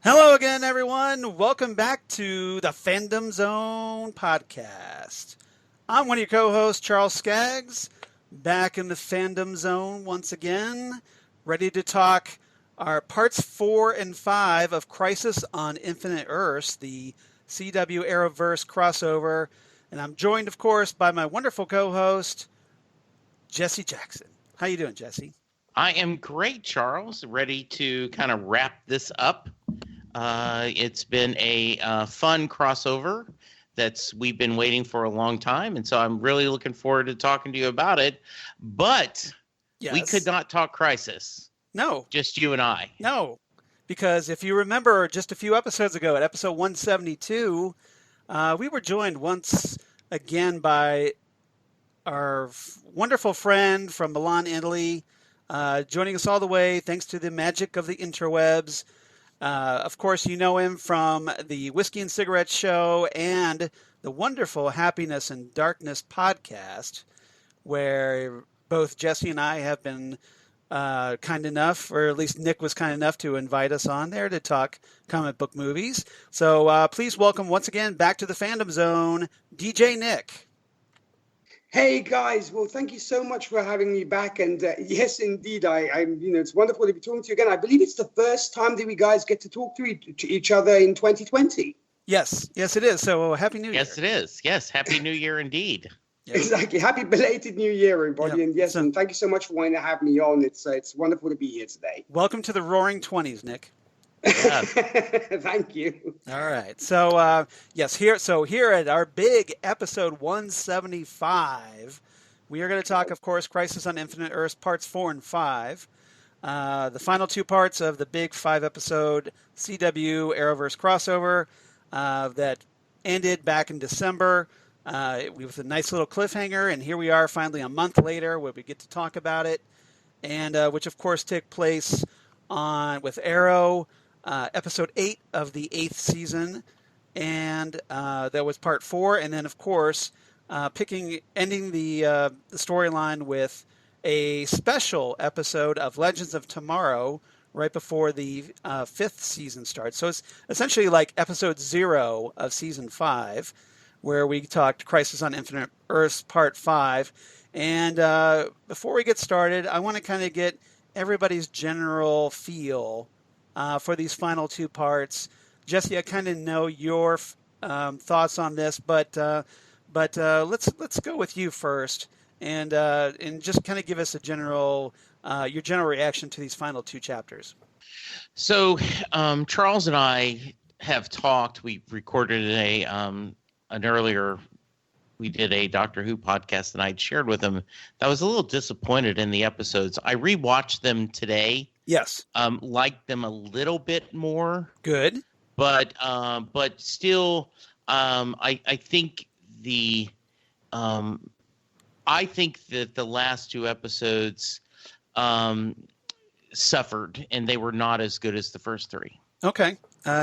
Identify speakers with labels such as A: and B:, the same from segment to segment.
A: Hello again, everyone. Welcome back to the Fandom Zone podcast. I'm one of your co-hosts, Charles Skaggs, back in the Fandom Zone once again, ready to talk our parts 4 and 5 of Crisis on Infinite Earths, the CW Arrowverse crossover. And I'm joined, of course, by my wonderful co-host, Jesse Jackson. How you doing, Jesse?
B: I am great, Charles. Ready to kind of wrap this up. It's been a fun crossover we've been waiting for a long time, and so I'm really looking forward to talking to you about it. But we could not talk Crisis.
A: No.
B: Just you and I.
A: No, because if you remember just a few episodes ago at episode 172, we were joined once again by our wonderful friend from Milan, Italy, joining us all the way thanks to the magic of the interwebs. Of course, you know him from the Whiskey and Cigarette Show and the wonderful Happiness and Darkness podcast, where both Jesse and I have been kind enough, or at least Nick was kind enough to invite us on there to talk comic book movies. So please welcome once again back to the Fandom Zone, DJ Nik.
C: Hey guys, well, thank you so much for having me back. And yes, indeed, I'm. It's wonderful to be talking to you again. I believe it's the first time that we guys get to talk to each other in 2020.
A: Yes, it is. So happy New Year.
B: Yes, it is. Yes, happy New Year indeed.
C: Yes. Exactly. Happy belated New Year, everybody. Yep. And yes, and thank you so much for wanting to have me on. It's wonderful to be here today.
A: Welcome to the Roaring 20s, Nick.
B: Yeah.
C: Thank you.
A: All right. So, here at our big episode 175, we are going to talk, of course, Crisis on Infinite Earths parts 4 and 5. The final two parts of the big 5-episode CW Arrowverse crossover that ended back in December with a nice little cliffhanger. And here we are finally a month later where we get to talk about it. And which, of course, took place with Arrow. Episode 8 of the 8th season, and that was part 4. And then, of course, ending the storyline with a special episode of Legends of Tomorrow right before the 5th season starts. So it's essentially like episode 0 of season 5, where we talked Crisis on Infinite Earths part 5. And before we get started, I want to kind of get everybody's general feel for these final two parts. Jesse, I kind of know your thoughts on this, but let's go with you first, and just kind of give us your general reaction to these final two chapters.
B: So Charles and I have talked. We recorded we did a Doctor Who podcast, and I'd shared with him that I was a little disappointed in the episodes. I rewatched them today.
A: Yes.
B: Liked them a little bit more.
A: Good.
B: But still, I think that the last two episodes suffered, and they were not as good as the first three.
A: Okay.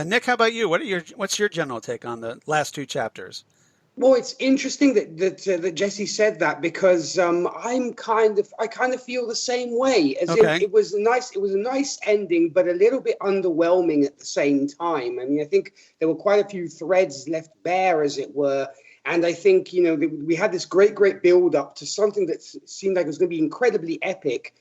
A: Nick, how about you? What's your general take on the last two chapters?
C: Well, it's interesting that Jesse said that, because I kind of feel the same way. It was a nice ending, but a little bit underwhelming at the same time. I mean, I think there were quite a few threads left bare, as it were. And I think, we had this great build up to something that seemed like it was going to be incredibly epic.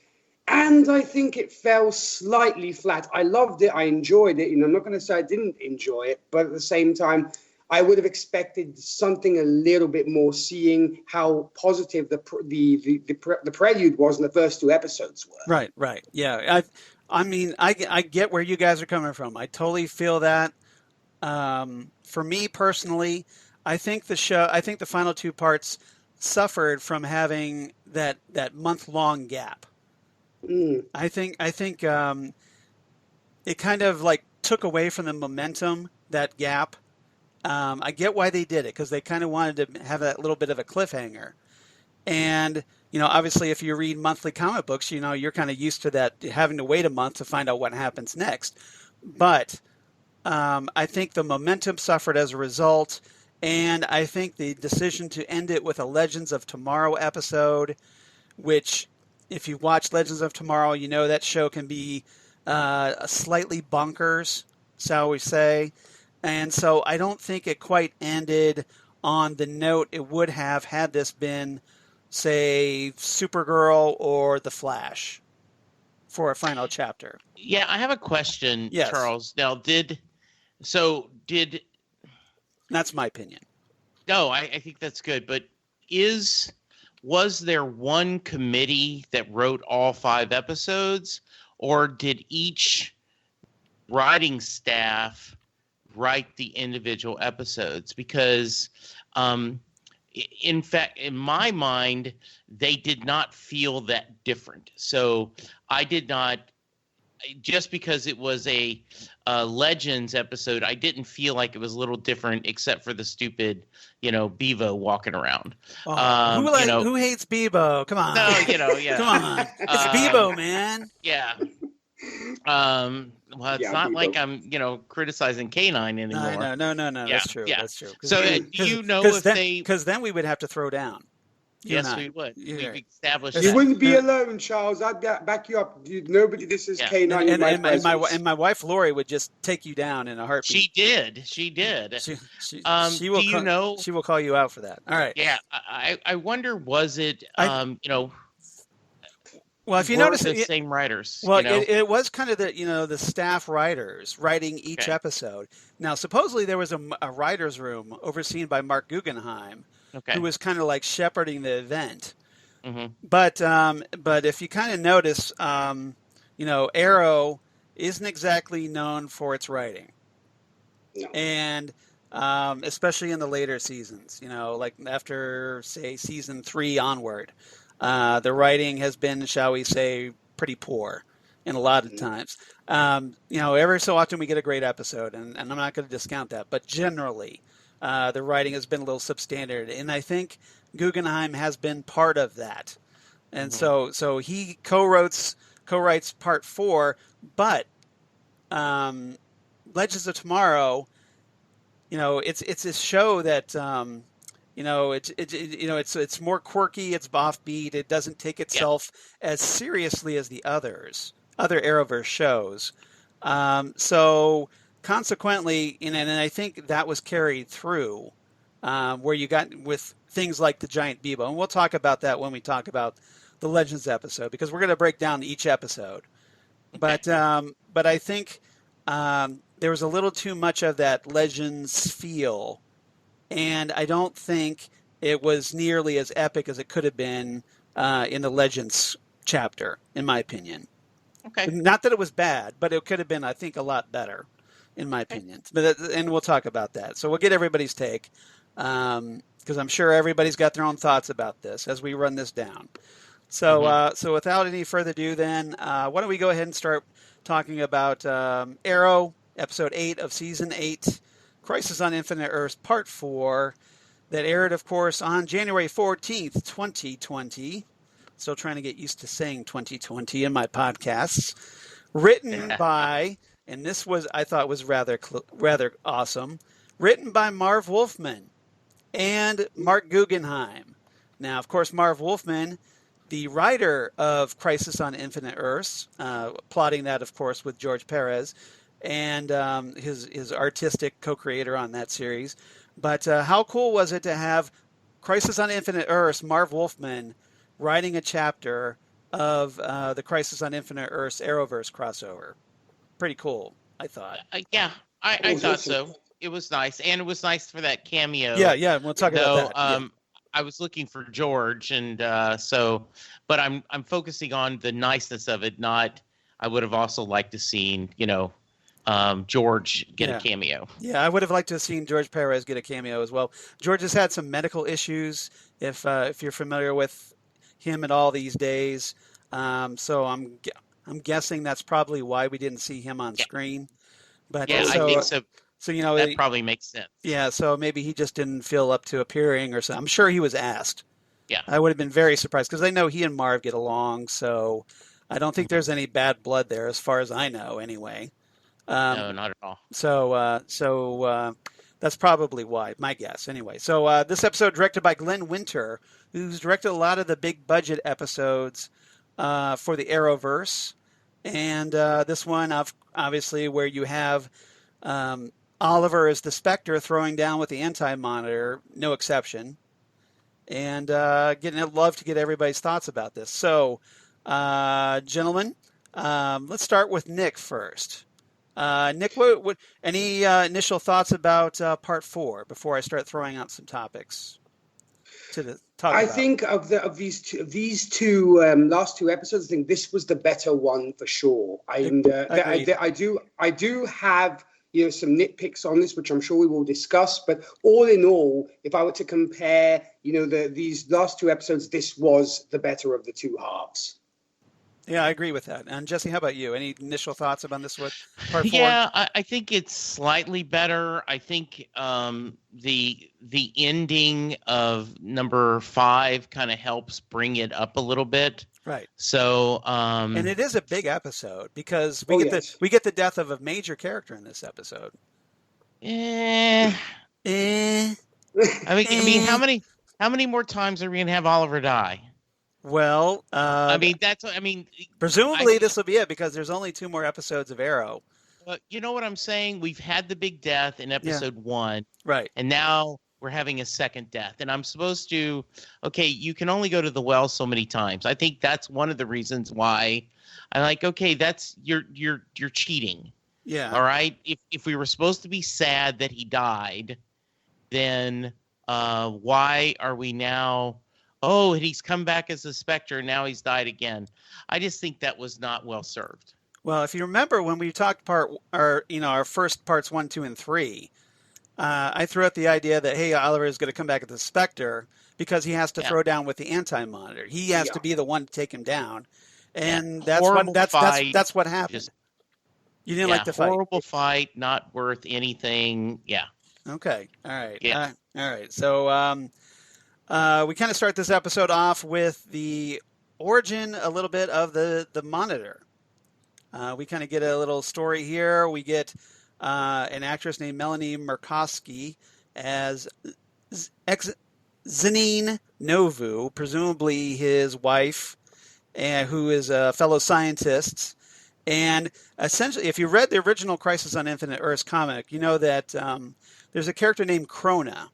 C: And I think it fell slightly flat. I loved it. I enjoyed it. I'm not going to say I didn't enjoy it, but at the same time, I would have expected something a little bit more, seeing how positive the prelude was in the first 2 episodes were.
A: Right. Yeah. I mean, I get where you guys are coming from. I totally feel that. For me personally, I think the final 2 parts suffered from having that month-long gap. I think it kind of like took away from the momentum, that gap. I get why they did it, because they kind of wanted to have that little bit of a cliffhanger. And, obviously if you read monthly comic books, you're kind of used to that, having to wait a month to find out what happens next. But I think the momentum suffered as a result. And I think the decision to end it with a Legends of Tomorrow episode, which, if you watch Legends of Tomorrow, that show can be slightly bonkers, shall we say. And so I don't think it quite ended on the note it would have had this been, say, Supergirl or The Flash for a final chapter.
B: Yeah, I have a question,
A: yes.
B: Charles. Now, did
A: that's my opinion.
B: No, I think that's good. But was there one committee that wrote all 5 episodes, or did each writing staff write the individual episodes? Because, in fact, in my mind, they did not feel that different. So I did not. Just because it was a Legends episode, I didn't feel like it was a little different, except for the stupid, Bevo walking around.
A: Oh, who hates Bebo? Come on.
B: No, yeah.
A: Come on. It's Bebo, man.
B: Yeah. Well, it's not
C: Bebo.
B: like I'm, criticizing K9 anymore.
A: No.
B: Yeah,
A: That's true.
B: yeah.
A: That's true.
B: So,
A: because then we would have to throw down.
B: Yes, we would.
A: We've
B: established
C: You
B: that.
C: wouldn't be alone, Charles. I'd back you up. Nobody. This is K9.
A: And my wife Lori would just take you down in a heartbeat.
B: She did.
A: She will call you out for that. All right.
B: Yeah. I wonder, was it
A: well, if you notice,
B: the same writers.
A: Well, it was kind of the staff writers writing each episode. Now, supposedly there was a writers' room overseen by Mark Guggenheim, who was kind of like shepherding the event.
B: Mm-hmm.
A: But if you kind of notice, Arrow isn't exactly known for its writing, and especially in the later seasons, like after, say, season 3 onward. The writing has been, shall we say, pretty poor in a lot of times. Every so often we get a great episode, and I'm not going to discount that. But generally, the writing has been a little substandard. And I think Guggenheim has been part of that. And so he co-writes part 4, but Legends of Tomorrow, it's a show that... it's more quirky, it's offbeat, it doesn't take itself as seriously as the other Arrowverse shows. So consequently, and I think that was carried through, where you got with things like the giant Bebo, and we'll talk about that when we talk about the Legends episode, because we're going to break down each episode. But I think there was a little too much of that Legends feel. And I don't think it was nearly as epic as it could have been in the Legends chapter, in my opinion.
B: Okay.
A: Not that it was bad, but it could have been, I think, a lot better, in my opinion. And we'll talk about that. So we'll get everybody's take, because I'm sure everybody's got their own thoughts about this as we run this down. So so without any further ado, then, why don't we go ahead and start talking about Arrow, episode 8 of season 8. Crisis on Infinite Earths, Part 4, that aired, of course, on January 14th, 2020. Still trying to get used to saying 2020 in my podcasts. Written by, and this was, I thought was rather awesome, written by Marv Wolfman and Mark Guggenheim. Now, of course, Marv Wolfman, the writer of Crisis on Infinite Earths, plotting that, of course, with George Perez, and his artistic co-creator on that series. But how cool was it to have Crisis on Infinite Earths, Marv Wolfman, writing a chapter of the Crisis on Infinite Earths Arrowverse crossover? Pretty cool, I thought.
B: I thought so. it was nice, and it was nice for that cameo.
A: Yeah, we'll talk about that.
B: I was looking for George, and but I'm focusing on the niceness of it. Not, I would have also liked to seen, George get a cameo.
A: Yeah, I would have liked to have seen George Perez get a cameo as well. George has had some medical issues, if you're familiar with him at all these days. So I'm guessing that's probably why we didn't see him on screen. But
B: I think so.
A: So
B: that probably makes sense.
A: Yeah, so maybe he just didn't feel up to appearing or something. I'm sure he was asked.
B: Yeah,
A: I would have been very surprised because I know he and Marv get along. So I don't think there's any bad blood there, as far as I know, anyway.
B: No, not at all.
A: So that's probably why, my guess. Anyway, so this episode directed by Glenn Winter, who's directed a lot of the big budget episodes for the Arrowverse, and this one, obviously, where you have Oliver as the Spectre throwing down with the Anti-Monitor, no exception, and I'd love to get everybody's thoughts about this. So, gentlemen, let's start with Nick first. Nick, what any initial thoughts about part 4 before I start throwing out some topics to talk about?
C: I think of these two last two episodes, I think this was the better one for sure. I do have some nitpicks on this, which I'm sure we will discuss. But all in all, if I were to compare, these last two episodes, this was the better of the two halves.
A: Yeah, I agree with that. And Jesse, how about you? Any initial thoughts about this one? Part 4?
B: Yeah, I think it's slightly better. I think the ending of number 5 kind of helps bring it up a little bit.
A: Right.
B: So
A: and it is a big episode because we get the death of a major character in this episode.
B: I mean, how many more times are we gonna have Oliver die?
A: Well, presumably this will be it because there's only 2 more episodes of Arrow.
B: You know what I'm saying? We've had the big death in episode 1.
A: Right.
B: And now we're having a second death. And I'm supposed to, you can only go to the well so many times. I think that's one of the reasons why I'm like, that's you're cheating.
A: Yeah.
B: All right. If we were supposed to be sad that he died, then why are we now, he's come back as a Spectre, now he's died again. I just think that was not well served.
A: Well, if you remember when we talked our first parts 1, 2, and 3, I threw out the idea that, hey, Oliver is going to come back as a Spectre because he has to throw down with the Anti-Monitor. He has to be the one to take him down, and that's what happened. You didn't like the fight.
B: Horrible fight, not worth anything. Yeah.
A: Okay. All right.
B: Yeah.
A: All right. So we kind of start this episode off with the origin a little bit of the Monitor. We kind of get a little story here. We get an actress named Melanie Murkowski as Zanine Novu, presumably his wife, and who is a fellow scientist. And essentially, if you read the original Crisis on Infinite Earths comic, you know that there's a character named Krona,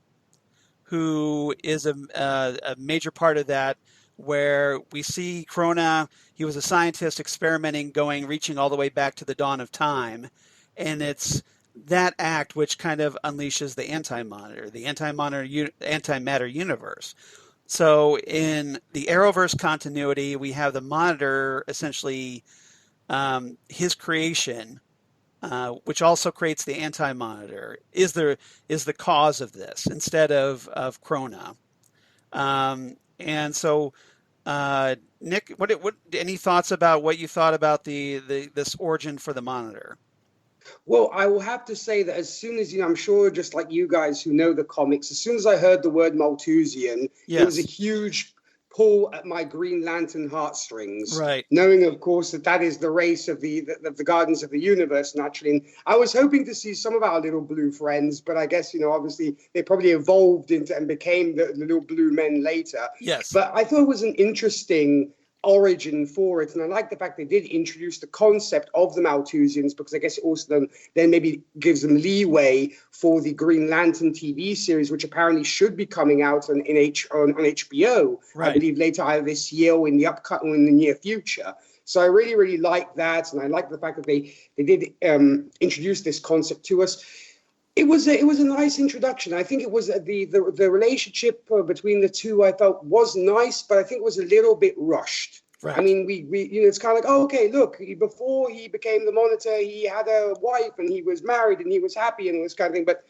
A: who is a major part of that, where we see Krona, he was a scientist experimenting, reaching all the way back to the dawn of time. And it's that act which kind of unleashes the Anti-Monitor, the antimatter universe. So in the Arrowverse continuity, we have the Monitor essentially his creation, which also creates the Anti-Monitor, is the cause of this instead of Krona. And so, Nick, what any thoughts about what you thought about this origin for the Monitor?
C: Well, I will have to say that as soon as, I'm sure just like you guys who know the comics, as soon as I heard the word Malthusian, it was a huge pull at my Green Lantern heartstrings.
A: Right.
C: Knowing, of course, that is the race of the Guardians of the Universe, naturally. And I was hoping to see some of our little blue friends, but I guess, obviously they probably evolved into and became the little blue men later.
A: Yes.
C: But I thought it was an interesting origin for it, and I like the fact they did introduce the concept of the Malthusians, because I guess it also then maybe gives them leeway for the Green Lantern TV series, which apparently should be coming out on HBO, right. I believe later either this year or in the near future. So I really, really like that, and I like the fact that they did introduce this concept to us. It was a nice introduction. I think it was the relationship between the two. I felt was nice, but I think it was a little bit rushed.
A: Right.
C: I mean, we it's kind of like, oh, okay, look, before he became the Monitor, he had a wife and he was married and he was happy and this kind of thing. But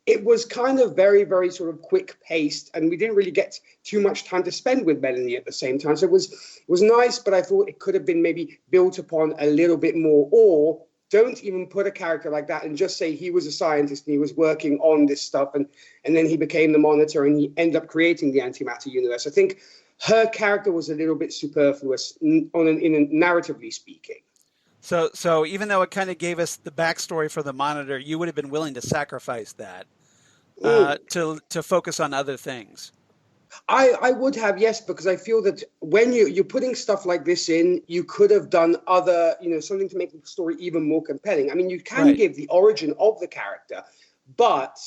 C: it was kind of very, very sort of quick paced, and we didn't really get too much time to spend with Melanie at the same time. So it was nice, but I thought it could have been maybe built upon a little bit more, or don't even put a character like that and just say he was a scientist and he was working on this stuff and then he became the Monitor and he ended up creating the antimatter universe. I think her character was a little bit superfluous in narratively speaking.
A: So even though it kind of gave us the backstory for the Monitor, you would have been willing to sacrifice that to focus on other things.
C: I would have, yes, because I feel that when you're putting stuff like this in, you could have done other, something to make the story even more compelling. I mean, you can give the origin of the character, but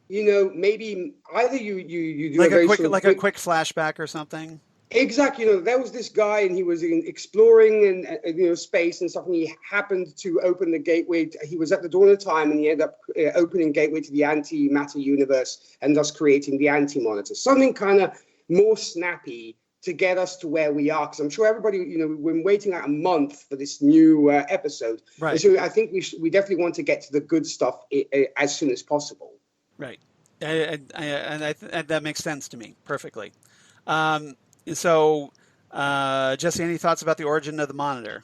C: maybe either you do
A: like
C: a
A: quick flashback or something.
C: Exactly. There was this guy and he was exploring and space and stuff, and he happened to open the gateway. He was at the dawn of time and he ended up opening gateway to the antimatter universe and thus creating the anti-Monitor. Something kind of more snappy to get us to where we are, because I'm sure everybody, we've been waiting like a month for this new episode.
A: Right.
C: And so I think we definitely want to get to the good stuff as soon as possible.
A: Right. And that makes sense to me perfectly. So, Jesse, any thoughts about the origin of the Monitor?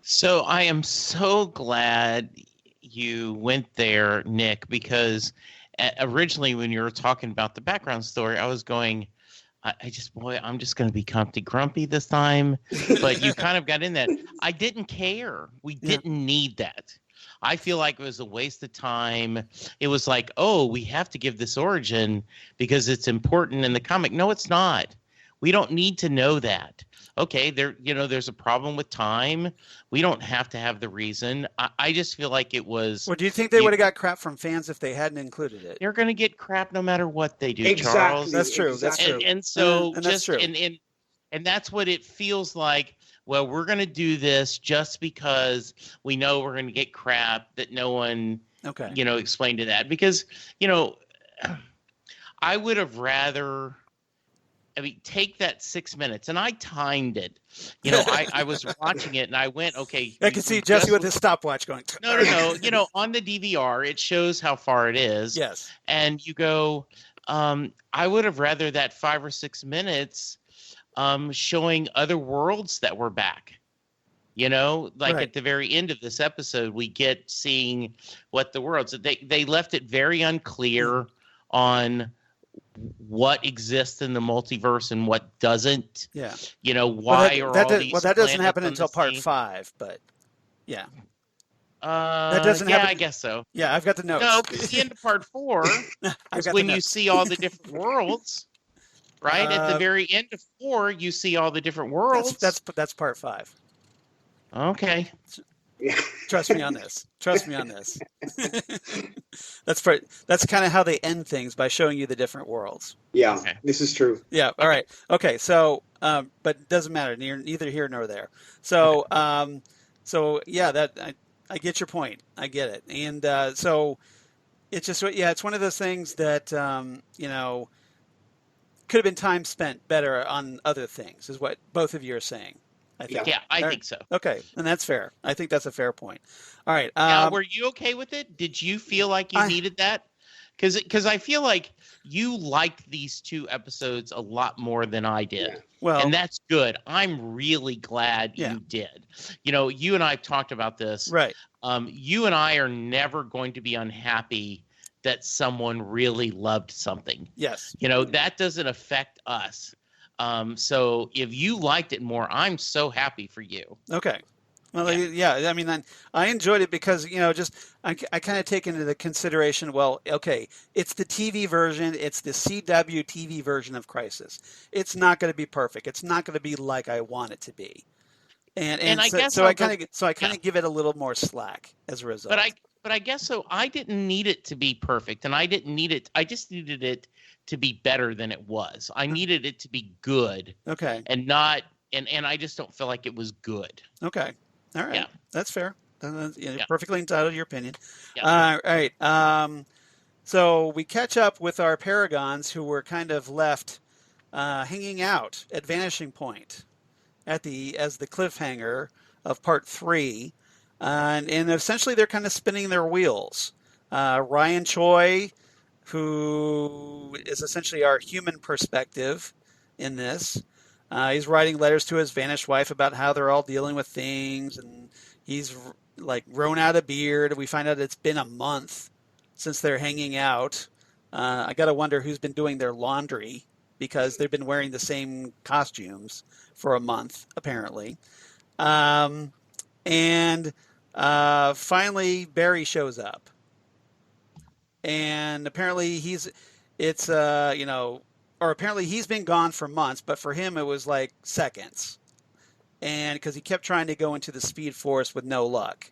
B: So I am so glad you went there, Nick, because originally when you were talking about the background story, I was going, I'm just going to be Humpty Grumpy this time. But you kind of got in that. I didn't care. We didn't need that. I feel like it was a waste of time. It was like, oh, we have to give this origin because it's important in the comic. No, it's not. We don't need to know that. Okay, there's a problem with time. We don't have to have the reason. I just feel like it was.
A: Well, do you think they would have got crap from fans if they hadn't included it?
B: They're going to get crap no matter what they do,
C: exactly.
B: Charles.
A: That's true.
C: Exactly.
A: That's true.
B: And so
A: and
B: just
A: that's true.
B: And that's what it feels like. Well, we're going to do this just because we know we're going to get crap that no one, explained to that. Because, I would have rather. I mean, take that 6 minutes, and I timed it. I was watching it, and I went, okay.
A: I can see Jesse with his stopwatch going.
B: No. On the DVR, it shows how far it is.
A: Yes.
B: And you go, I would have rather that 5 or 6 minutes showing other worlds that were back. At the very end of this episode, we get seeing what the worlds. They left it very unclear on what exists in the multiverse and what doesn't.
A: Yeah.
B: Why are all these
A: that doesn't happen
B: planets
A: until part
B: scene?
A: 5, but yeah. That doesn't happen.
B: I guess so.
A: Yeah, I've got the notes.
B: No, because the end of part 4 is when you see all the different worlds. Right? At the very end of 4, you see all the different worlds.
A: That's part 5.
B: Okay.
A: Trust me on this. That's kind of how they end things, by showing you the different worlds.
C: Yeah,
B: okay.
C: This is true.
A: Yeah. All right. Okay. So, but it doesn't matter. Neither here nor there. So, yeah, that I get your point. I get it. And so it's just, it's one of those things that could have been time spent better on other things, is what both of you are saying. I think.
B: Yeah, I think so.
A: Okay, and that's fair. I think that's a fair point. All right.
B: Now, were you okay with it? Did you feel like you needed that? Because I feel like you liked these 2 episodes a lot more than I did.
C: Yeah.
A: Well,
B: and that's good. I'm really glad you did. You and I have talked about this.
A: Right.
B: You and I are never going to be unhappy that someone really loved something.
A: Yes.
B: That doesn't affect us. So if you liked it more, I'm so happy for you. Okay.
A: Well, yeah. I mean, I enjoyed it because, I kind of take into the consideration, well, okay, it's the TV version. It's the CW TV version of Crisis. It's not going to be perfect. It's not going to be like I want it to be. And I guess I kind of give it a little more slack as a result.
B: But I guess so. I didn't need it to be perfect, and I didn't need it. I just needed it to be better than it was. I needed it to be good.
A: Okay.
B: And not, and I just don't feel like it was good.
A: Okay. All right.
B: Yeah.
A: That's fair. You're perfectly entitled to your opinion.
B: Yeah.
A: All right. So we catch up with our Paragons who were kind of left hanging out at Vanishing Point as the cliffhanger of part 3. And essentially they're kind of spinning their wheels. Ryan Choi, who is essentially our human perspective in this, he's writing letters to his vanished wife about how they're all dealing with things, and he's like grown out a beard. We find out it's been a month since they're hanging out. I got to wonder who's been doing their laundry, because they've been wearing the same costumes for a month, apparently. And finally, Barry shows up. And apparently apparently he's been gone for months, but for him it was like seconds. And because he kept trying to go into the Speed Force with no luck.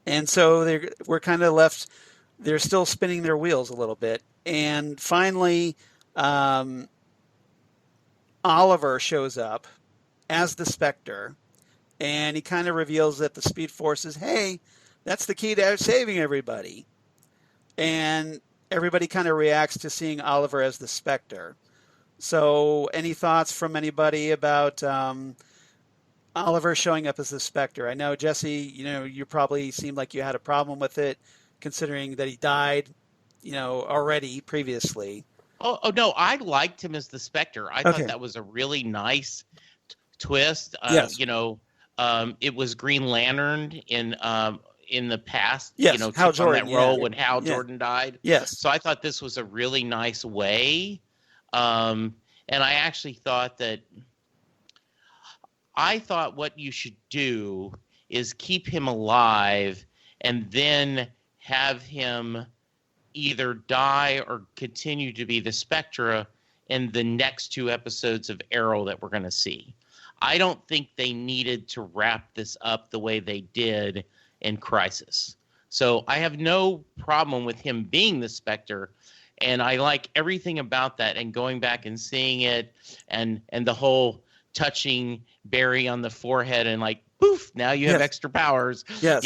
A: And so we're kind of left, they're still spinning their wheels a little bit. And finally, Oliver shows up as the Spectre, and he kind of reveals that the Speed Force is, hey, that's the key to saving everybody. And everybody kind of reacts to seeing Oliver as the Spectre. So any thoughts from anybody about Oliver showing up as the Spectre? I know, Jesse, you probably seemed like you had a problem with it, considering that he died, already previously.
B: Oh no, I liked him as the Spectre. I thought that was a really nice twist.
A: Yes.
B: It was Green Lantern in the past.
A: Yes, Hal Jordan,
B: that role when Hal Jordan died.
A: Yes.
B: So I thought this was a really nice way. And I actually thought what you should do is keep him alive and then have him either die or continue to be the Spectre in the next 2 episodes of Arrow that we're going to see. I don't think they needed to wrap this up the way they did in Crisis. So I have no problem with him being the Spectre, and I like everything about that, and going back and seeing it, and the whole touching Barry on the forehead and like, poof, now you have extra powers.
A: Yes.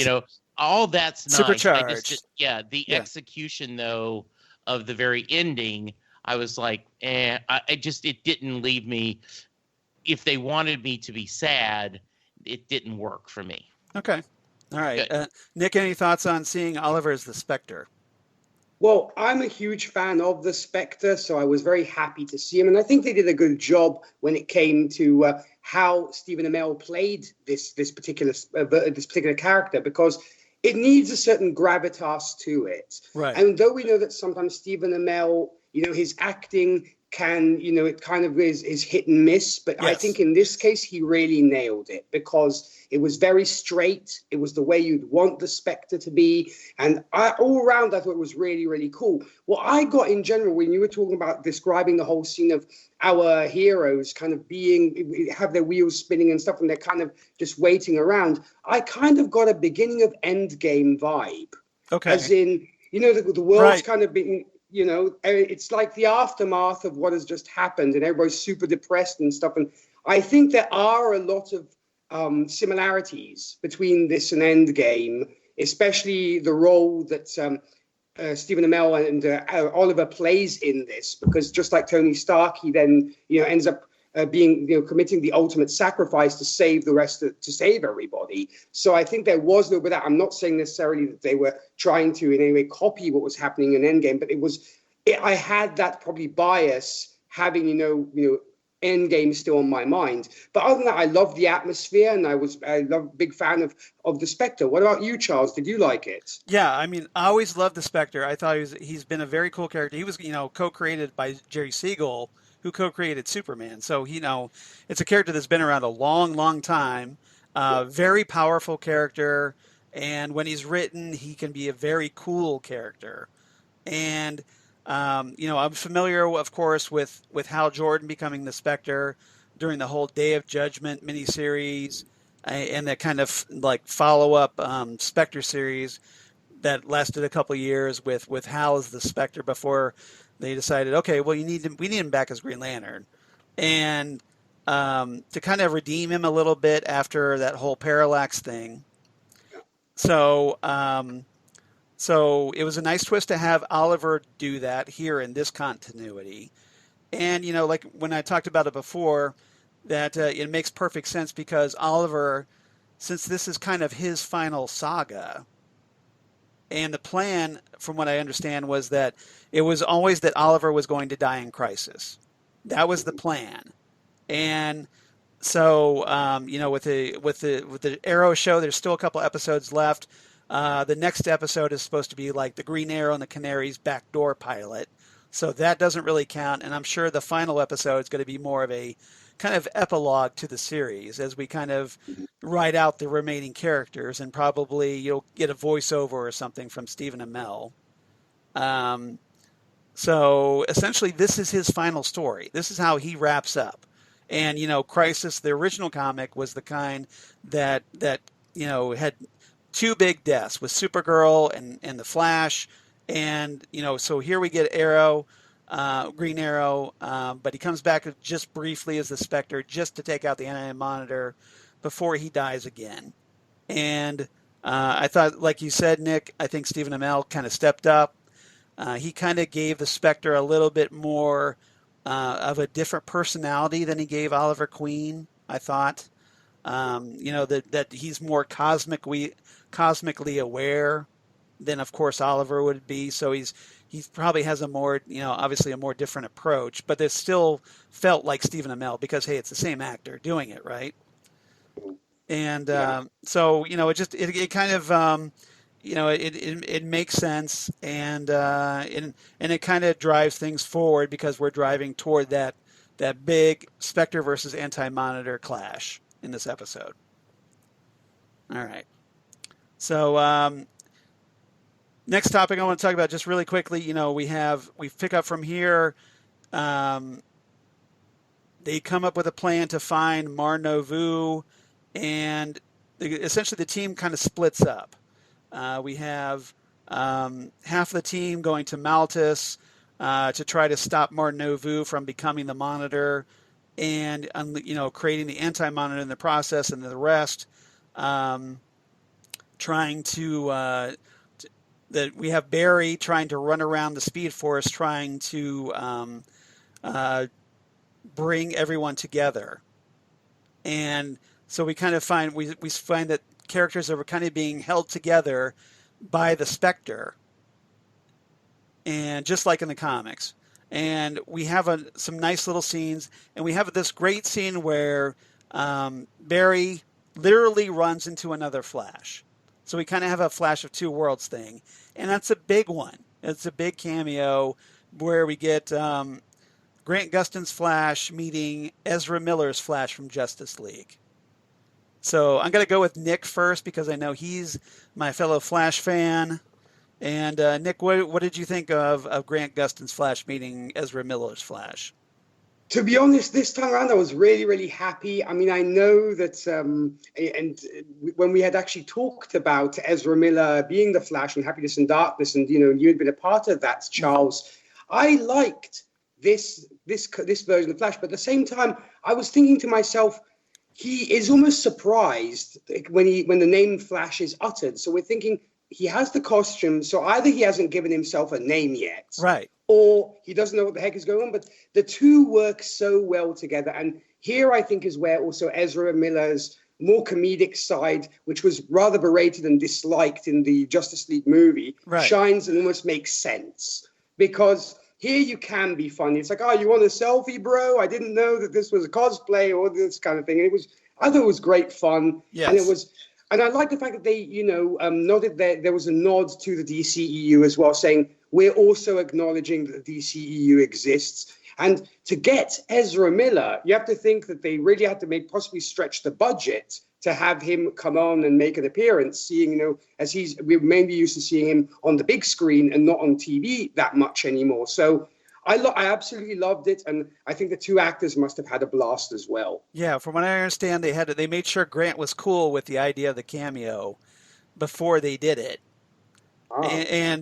B: All that's nice.
A: Supercharged.
B: The execution, though, of the very ending, I was like, it didn't leave me. If they wanted me to be sad, it didn't work for me.
A: Okay. All right. Nick, any thoughts on seeing Oliver as the Spectre?
C: Well, I'm a huge fan of the Spectre, so I was very happy to see him. And I think they did a good job when it came to how Stephen Amell played this particular character, because it needs a certain gravitas to it.
A: Right.
C: And though we know that sometimes Stephen Amell, his acting can, it kind of is hit and miss. But yes. I think in this case, he really nailed it, because it was very straight. It was the way you'd want the Spectre to be. And all around, I thought it was really, really cool. What I got in general, when you were talking about describing the whole scene of our heroes kind of have their wheels spinning and stuff, and they're kind of just waiting around, I kind of got a beginning of Endgame vibe. Okay. As in, the world's kind of being... it's like the aftermath of what has just happened, and everybody's super depressed and stuff. And I think there are a lot of similarities between this and Endgame, especially the role that Stephen Amell and Oliver plays in this, because just like Tony Stark, he then ends up committing the ultimate sacrifice to save to save everybody. So I think there was a little bit of that. I'm not saying necessarily that they were trying to in any way copy what was happening in Endgame, but I had that probably bias having Endgame still on my mind. But other than that, I love the atmosphere, and I love big fan of the Spectre. What about you, Charles? Did you like it?
A: Yeah, I mean, I always loved the Spectre. I thought he's been a very cool character. He was co-created by Jerry Siegel, who co-created Superman. So, it's a character that's been around a long, long time. Very powerful character. And when he's written, he can be a very cool character. And, I'm familiar, of course, with Hal Jordan becoming the Spectre during the whole Day of Judgment miniseries and that kind of like follow-up Spectre series that lasted a couple years with Hal as the Spectre before they decided, okay, well, we need him back as Green Lantern. And to kind of redeem him a little bit after that whole Parallax thing. So So it was a nice twist to have Oliver do that here in this continuity. And, like when I talked about it before, that it makes perfect sense because Oliver, since this is kind of his final saga, and the plan, from what I understand, was that it was always that Oliver was going to die in Crisis. That was the plan. And so, with the Arrow show, there's still a couple episodes left. The next episode is supposed to be like the Green Arrow and the Canaries backdoor pilot. So that doesn't really count. And I'm sure the final episode is going to be more of a kind of epilogue to the series as we kind of write out the remaining characters, and probably you'll get a voiceover or something from Stephen Amell. So essentially this is his final story. This is how he wraps up. And, Crisis, the original comic, was the kind that had two big deaths with Supergirl and the Flash. And, so here we get Arrow, Green Arrow, but he comes back just briefly as the Spectre, just to take out the Anti-Monitor before he dies again. And I thought, like you said, Nick, I think Stephen Amell kind of stepped up. He kind of gave the Spectre a little bit more of a different personality than he gave Oliver Queen, I thought. That he's more cosmically aware than, of course, Oliver would be. So he probably has a more, obviously a more different approach, but it still felt like Stephen Amell because, hey, it's the same actor doing it, right? And so, it kind of, it makes sense, and it kind of drives things forward because we're driving toward that big Spectre versus Anti-Monitor clash in this episode. All right. So next topic I want to talk about just really quickly. We pick up from here. They come up with a plan to find Mar Novu, and essentially the team kind of splits up. We have half the team going to Maltus to try to stop Mar Novu from becoming the Monitor, and creating the Anti-Monitor in the process, and the rest trying to that we have Barry trying to run around the Speed Force, trying to bring everyone together. And so we kind of find we find that characters are kind of being held together by the Spectre, and just like in the comics. And we have some nice little scenes, and we have this great scene where Barry literally runs into another Flash. So we kind of have a Flash of Two Worlds thing, and that's a big one. It's a big cameo where we get Grant Gustin's Flash meeting Ezra Miller's Flash from Justice League. So I'm going to go with Nick first because I know he's my fellow Flash fan. And Nick, what did you think of Grant Gustin's Flash meeting Ezra Miller's Flash?
C: To be honest, this time around, I was really, really happy. I mean, I know that, and when we had actually talked about Ezra Miller being the Flash and Happiness and Darkness, and you had been a part of that, Charles, I liked this version of Flash. But at the same time, I was thinking to myself, he is almost surprised when the name Flash is uttered. So we're thinking he has the costume, so either he hasn't given himself a name yet,
A: right,
C: or he doesn't know what the heck is going on. But the two work so well together. And here I think is where also Ezra Miller's more comedic side, which was rather berated and disliked in the Justice League movie,
A: right,
C: shines and almost makes sense. Because here you can be funny. It's like, oh, you want a selfie, bro? I didn't know that this was a cosplay or this kind of thing. And I thought it was great fun.
A: Yes.
C: And I like the fact that they, noted that there was a nod to the DCEU as well, saying we're also acknowledging that the DCEU exists. And to get Ezra Miller, you have to think that they really had to possibly stretch the budget to have him come on and make an appearance, seeing, as we're mainly used to seeing him on the big screen and not on TV that much anymore. So I absolutely loved it, and I think the two actors must have had a blast as well.
A: Yeah, from what I understand, they made sure Grant was cool with the idea of the cameo before they did it. Oh.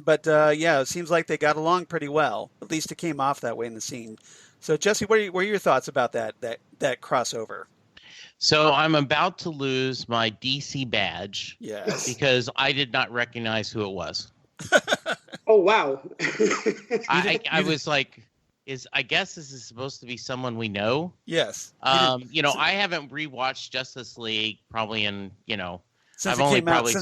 A: But it seems like they got along pretty well. At least it came off that way in the scene. So Jesse, what are your thoughts about that crossover?
B: So I'm about to lose my DC badge,
A: yes,
B: because I did not recognize who it was.
C: Oh wow!
B: I was like, I guess this is supposed to be someone we know.
A: Yes.
B: I haven't rewatched Justice League probably in
A: Since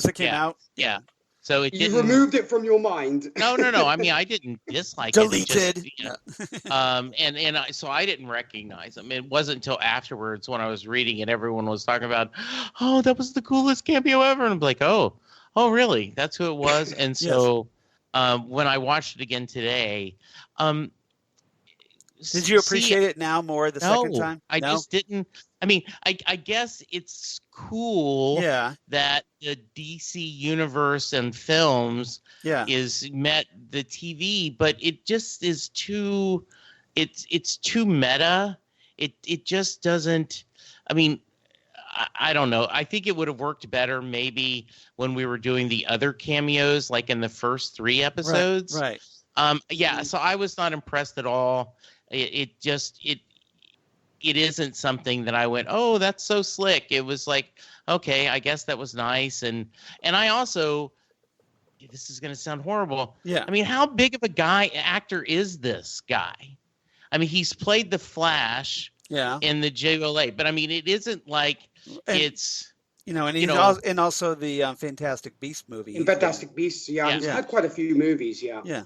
A: it came out.
B: Yeah. So it
C: You've
B: didn't.
C: removed it from your mind.
B: No. I mean, I didn't dislike
A: Deleted.
B: it. So I didn't recognize him. It wasn't until afterwards when I was reading it, everyone was talking about, oh, that was the coolest cameo ever, and I'm like, oh, really? That's who it was. And so, when I watched it again today,
A: did you appreciate it now more the second time?
B: I just didn't. I mean, I guess it's cool that the DC universe and films is met the TV, but it just is too. It's too meta. It just doesn't. I mean, I don't know. I think it would have worked better maybe when we were doing the other cameos, like in the first 3 episodes.
A: Right.
B: So I was not impressed at all. It isn't something that I went, oh, that's so slick. It was like, okay, I guess that was nice. And I also, this is going to sound horrible.
A: Yeah.
B: I mean, how big of a actor is this guy? I mean, he's played the Flash in the JLA, but I mean, it isn't like it's,
A: and also the Fantastic Beast movie.
C: Fantastic Beasts, he's had quite a few movies,
A: Yeah.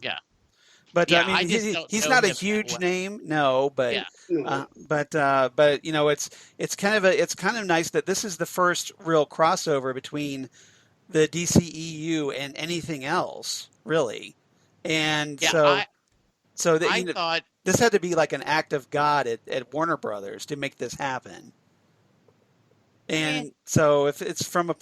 A: But
B: yeah,
A: I mean, he's not a huge name, but it's kind of nice that this is the first real crossover between the DCEU and anything else, really. And I thought this had to be like an act of God at Warner Brothers to make this happen. And so if it's from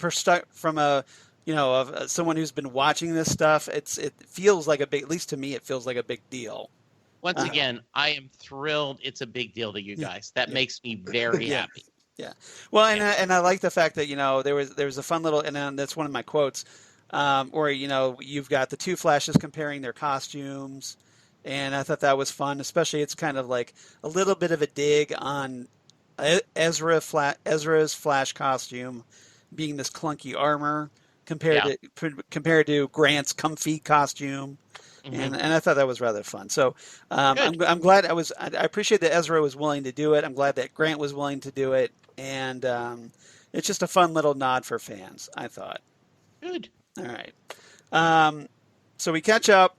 A: someone who's been watching this stuff, it feels like a big, at least to me, it feels like a big deal.
B: Once again, I am thrilled. It's a big deal to you guys. That makes me very happy.
A: Yeah. Well, and I like the fact that, there was a fun little, and that's one of my quotes, where, you've got the 2 Flashes comparing their costumes. And I thought that was fun, especially it's kind of like a little bit of a dig on Ezra's Flash costume being this clunky armor compared to Grant's comfy costume, and I thought that was rather fun. So I'm glad I appreciate that Ezra was willing to do it. I'm glad that Grant was willing to do it, and it's just a fun little nod for fans, I thought.
B: Good.
A: All right. So we catch up.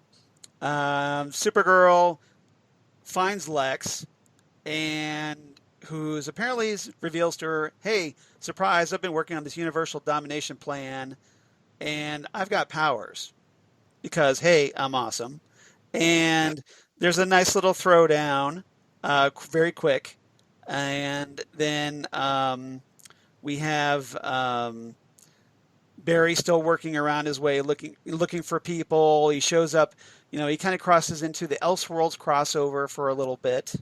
A: Supergirl finds Lex, and who's apparently reveals to her, hey, surprise, I've been working on this universal domination plan, and I've got powers because, hey, I'm awesome. And there's a nice little throwdown, very quick. And then we have Barry still working around his way, looking for people. He shows up, he kind of crosses into the Elseworlds crossover for a little bit.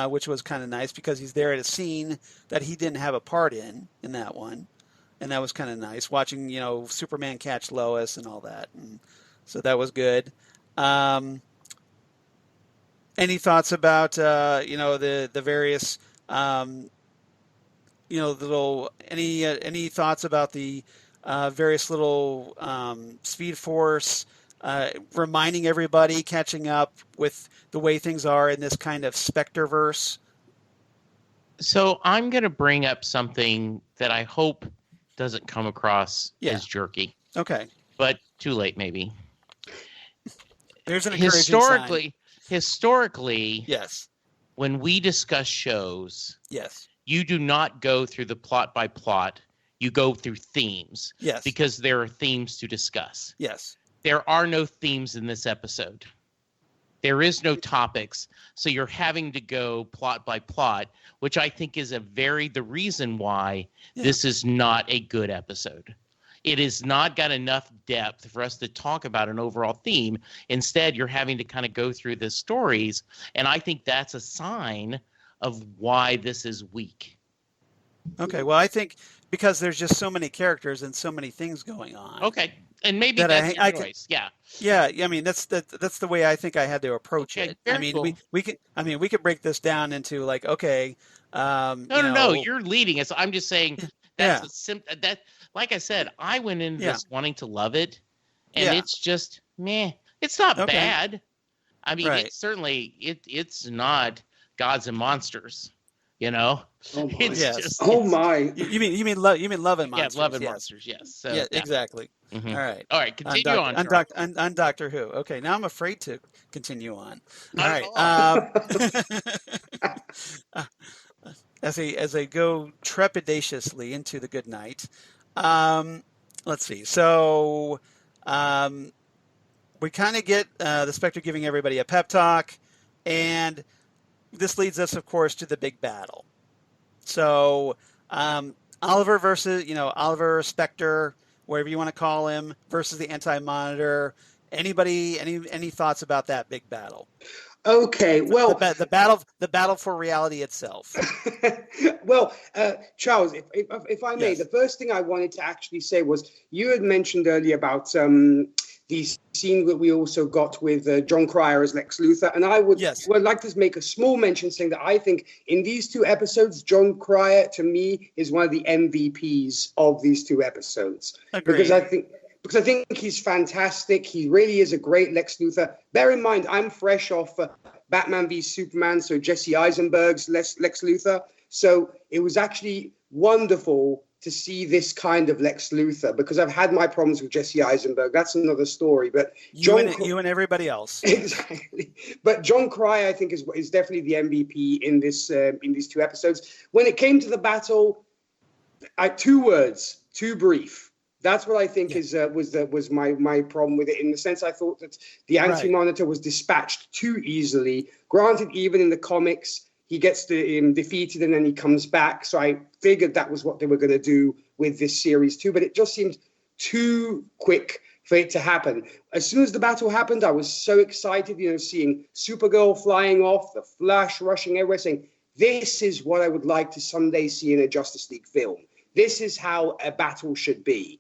A: Which was kind of nice because he's there at a scene that he didn't have a part in that one. And that was kind of nice, watching, Superman catch Lois and all that. And so that was good. Any thoughts about, the various, any thoughts about the various little Speed Force, reminding everybody, catching up with the way things are in this kind of Spectreverse?
B: So I'm going to bring up something that I hope doesn't come across as jerky.
A: Okay.
B: But too late, maybe.
A: There's an encouraging sign.
B: Historically,
A: yes.
B: When we discuss shows,
A: yes,
B: you do not go through the plot by plot. You go through themes.
A: Yes.
B: Because there are themes to discuss.
A: Yes.
B: There are no themes in this episode. There is no topics. So you're having to go plot by plot, which I think is the reason why this is not a good episode. It has not got enough depth for us to talk about an overall theme. Instead, you're having to kind of go through the stories. And I think that's a sign of why this is weak.
A: Okay. Well, I think because there's just so many characters and so many things going on.
B: Okay. And maybe that's your choice.
A: Yeah. I mean, that's the way I think I had to approach it. I mean,
B: cool.
A: we could break this down into like, okay.
B: No. You're leading us. I'm just saying that's that. Like I said, I went into this wanting to love it, and it's just meh. It's not
A: Okay.
B: bad. I mean,
A: Right.
B: it's certainly it's not Gods and Monsters, you know.
C: Oh my!
B: It's
A: Yes.
B: just
C: Oh
B: it's,
C: my!
A: You mean Love and
B: yeah,
A: Monsters?
B: Love and
A: Yes.
B: Monsters. Yes. So
A: Yeah. Exactly.
B: Mhm.
A: All right.
B: All right. Continue on, Charles.
A: On Doctor Who. Okay. Now I'm afraid to continue on. All
B: Not at
A: right.
B: all.
A: As I go trepidatiously into the good night. Let's see. So we kind of get the Spectre giving everybody a pep talk, and this leads us, of course, to the big battle. So Oliver versus, Oliver, Spectre, whatever you want to call him, versus the Anti-Monitor. Anybody, any thoughts about that big battle?
C: Okay, well,
A: the battle for reality itself.
C: well, Charles, if I may,
A: Yes.
C: the first thing I wanted to actually say was you had mentioned earlier about the scene that we also got with John Cryer as Lex Luthor, and I would like to make a small mention saying that I think in these two episodes, John Cryer to me is one of the MVPs of these two episodes.
A: Agreed.
C: Because I think he's fantastic. He really is a great Lex Luthor. Bear in mind, I'm fresh off Batman v Superman, so Jesse Eisenberg's Lex Luthor. So it was actually wonderful to see this kind of Lex Luthor, because I've had my problems with Jesse Eisenberg. That's another story. But
A: you and everybody else.
C: Exactly. But John Cryer, I think, is definitely the MVP in these two episodes. When it came to the battle, 2 words, too brief. That's what I think was my problem with it, in the sense I thought that the Anti-Monitor was dispatched too easily. Granted, even in the comics, he gets defeated and then he comes back. So I figured that was what they were going to do with this series too. But it just seemed too quick for it to happen. As soon as the battle happened, I was so excited, seeing Supergirl flying off, the Flash rushing everywhere, saying, this is what I would like to someday see in a Justice League film. This is how a battle should be.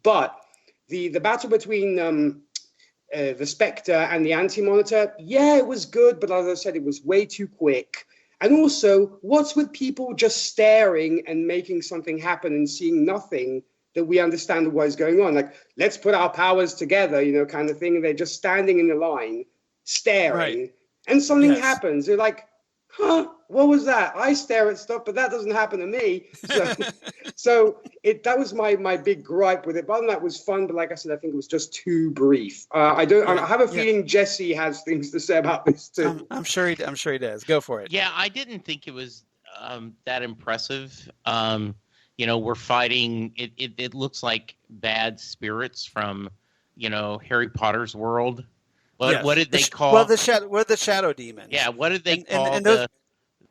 C: But the battle between the Spectre and the Anti-Monitor, it was good, but as I said, it was way too quick. And also, what's with people just staring and making something happen and seeing nothing that we understand what is going on? Like, let's put our powers together, kind of thing. And they're just standing in the line, staring, and something happens. They're like, huh, what was that? I stare at stuff, but that doesn't happen to me. So that was my big gripe with it. But other than that, was fun. But like I said, I think it was just too brief. I have a feeling Jesse has things to say about this too.
A: I'm sure he does. Go for it.
B: Yeah, I didn't think it was that impressive. We're fighting. It looks like bad spirits from, Harry Potter's world. What did they call?
A: Well, the shadow demons.
B: Yeah, what did they call
A: and those,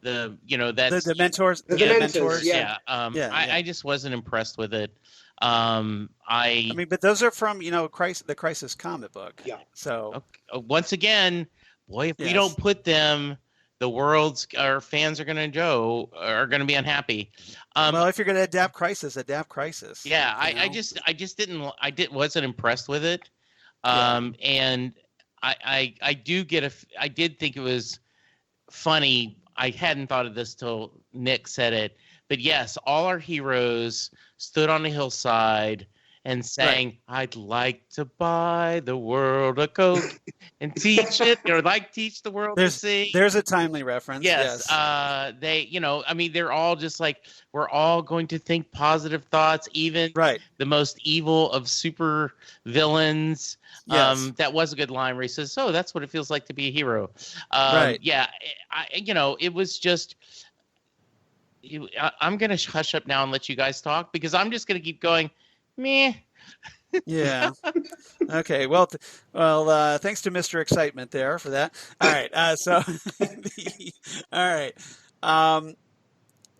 B: the
A: mentors?
C: The mentors.
B: Yeah. I just wasn't impressed with it.
A: But those are from the Crisis comic book.
C: Yeah.
A: So
B: once again, boy, if we don't put them, our fans are going to be unhappy.
A: Well, if you're going to adapt Crisis.
B: Yeah, I wasn't impressed with it. And I did think it was funny. I hadn't thought of this till Nick said it, but yes, all our heroes stood on a hillside and sang, I'd like to buy the world a Coke and teach it, or teach the world to sing.
A: There's a timely reference.
B: Yes. They're all just like, we're all going to think positive thoughts, even the most evil of super villains.
A: Yes.
B: That was a good line where he says, so that's what it feels like to be a hero. Yeah. It was just, I'm going to hush up now and let you guys talk, because I'm just going to keep going, meh.
A: Yeah. Okay. Well, thanks to Mr. Excitement there for that. All right. All right.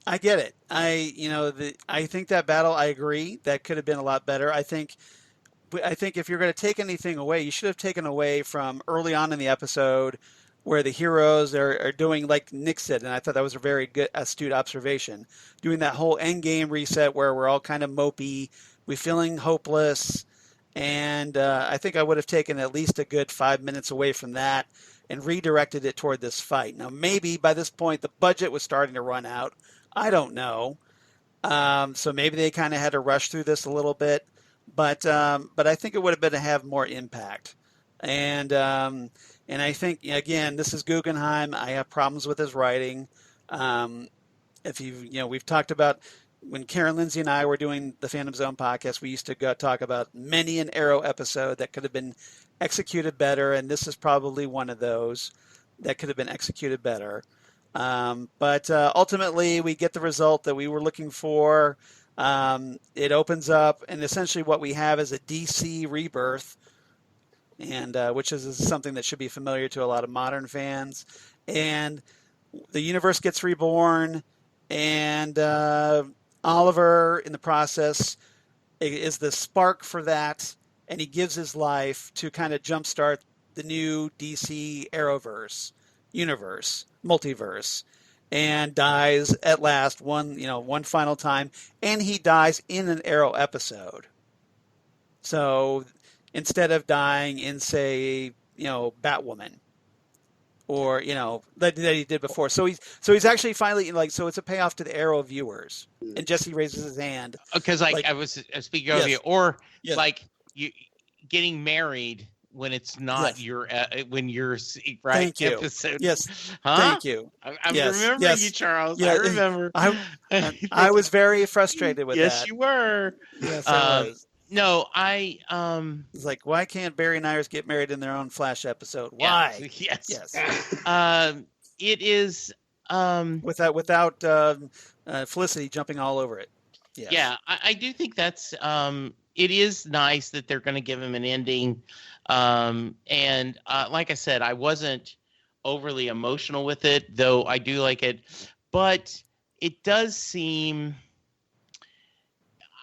A: I get it. I think that battle, I agree, that could have been a lot better. I think if you're going to take anything away, you should have taken away from early on in the episode where the heroes are doing, like Nick said, and I thought that was a very good, astute observation, doing that whole end game reset where we're all kind of mopey, we're feeling hopeless, and I think I would have taken at least a good 5 minutes away from that and redirected it toward this fight. Now, maybe by this point the budget was starting to run out. I don't know. So maybe they kind of had to rush through this a little bit, but I think it would have been to have more impact. And I think, again, this is Guggenheim. I have problems with his writing. If we've talked about when Karen Lindsay and I were doing the Phantom Zone podcast, we used to go talk about many an Arrow episode that could have been executed better, and this is probably one of those that could have been executed better. But ultimately, we get the result that we were looking for. It opens up, and essentially what we have is a DC rebirth, and which is something that should be familiar to a lot of modern fans. And the universe gets reborn, and Oliver, in the process, is the spark for that, and he gives his life to kind of jumpstart the new DC Arrowverse universe, multiverse, and dies at last one final time, and he dies in an Arrow episode. So instead of dying in, say, Batwoman, or that he did before, so he's actually finally so it's a payoff to the Arrow viewers. And Jesse raises his hand
B: because I was speaking of you, or you getting married when it's not your when you're right.
A: Thank you.
B: Episode.
A: Yes.
B: Huh?
A: Thank you.
B: I'm remembering you, Charles.
A: Yeah.
B: I remember.
A: I was very frustrated with that.
B: Yes, you were.
A: Yes, I was.
B: No, I
A: It's like, why can't Barry and Iris get married in their own Flash episode? Why?
B: Yes.
A: It
B: is
A: without Felicity jumping all over it. Yes.
B: Yeah, I do think that's it is nice that they're going to give him an ending. And like I said, I wasn't overly emotional with it, though I do like it. But it does seem,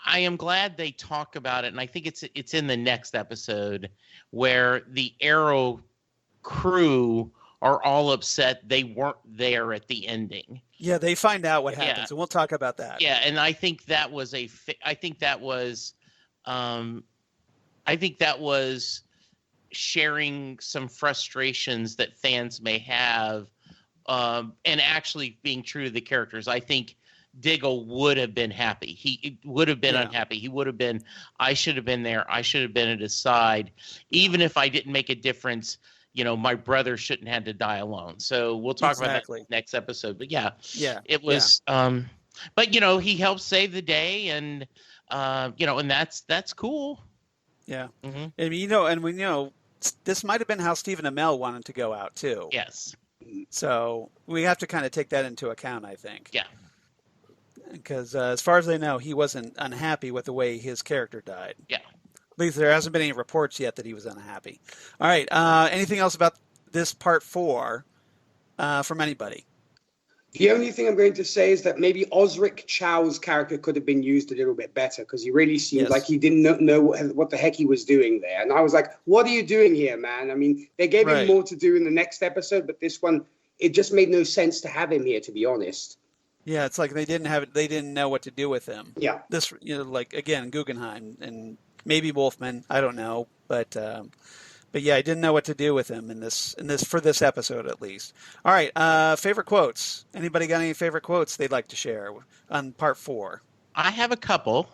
B: I am glad they talk about it, and I think it's in the next episode where the Arrow crew are all upset they weren't there at the ending.
A: Yeah, they find out what happens, and we'll talk about that.
B: Yeah, and I think that was sharing some frustrations that fans may have, and actually being true to the characters. I think Diggle would have been happy. He would have been unhappy. He would have been, I should have been there. I should have been at his side. Even if I didn't make a difference, my brother shouldn't have to die alone. So we'll talk about that next episode. But it was, but he helped save the day, and and that's cool.
A: Yeah.
B: Mm-hmm.
A: And we this might have been how Stephen Amell wanted to go out too.
B: Yes.
A: So we have to kind of take that into account, I think.
B: Yeah.
A: Because as far as they know, he wasn't unhappy with the way his character died.
B: Yeah.
A: At least there hasn't been any reports yet that he was unhappy. All right. Anything else about this part 4 from anybody?
C: The only thing I'm going to say is that maybe Osric Chow's character could have been used a little bit better, because he really seemed like he didn't know what the heck he was doing there. And I was like, what are you doing here, man? I mean, they gave him more to do in the next episode, but this one, it just made no sense to have him here, to be honest.
A: Yeah, it's like they didn't know what to do with him.
C: Yeah.
A: This, again, Guggenheim and maybe Wolfman, I don't know, but yeah, I didn't know what to do with him in this for this episode at least. All right, favorite quotes. Anybody got any favorite quotes they'd like to share on part 4?
B: I have a couple.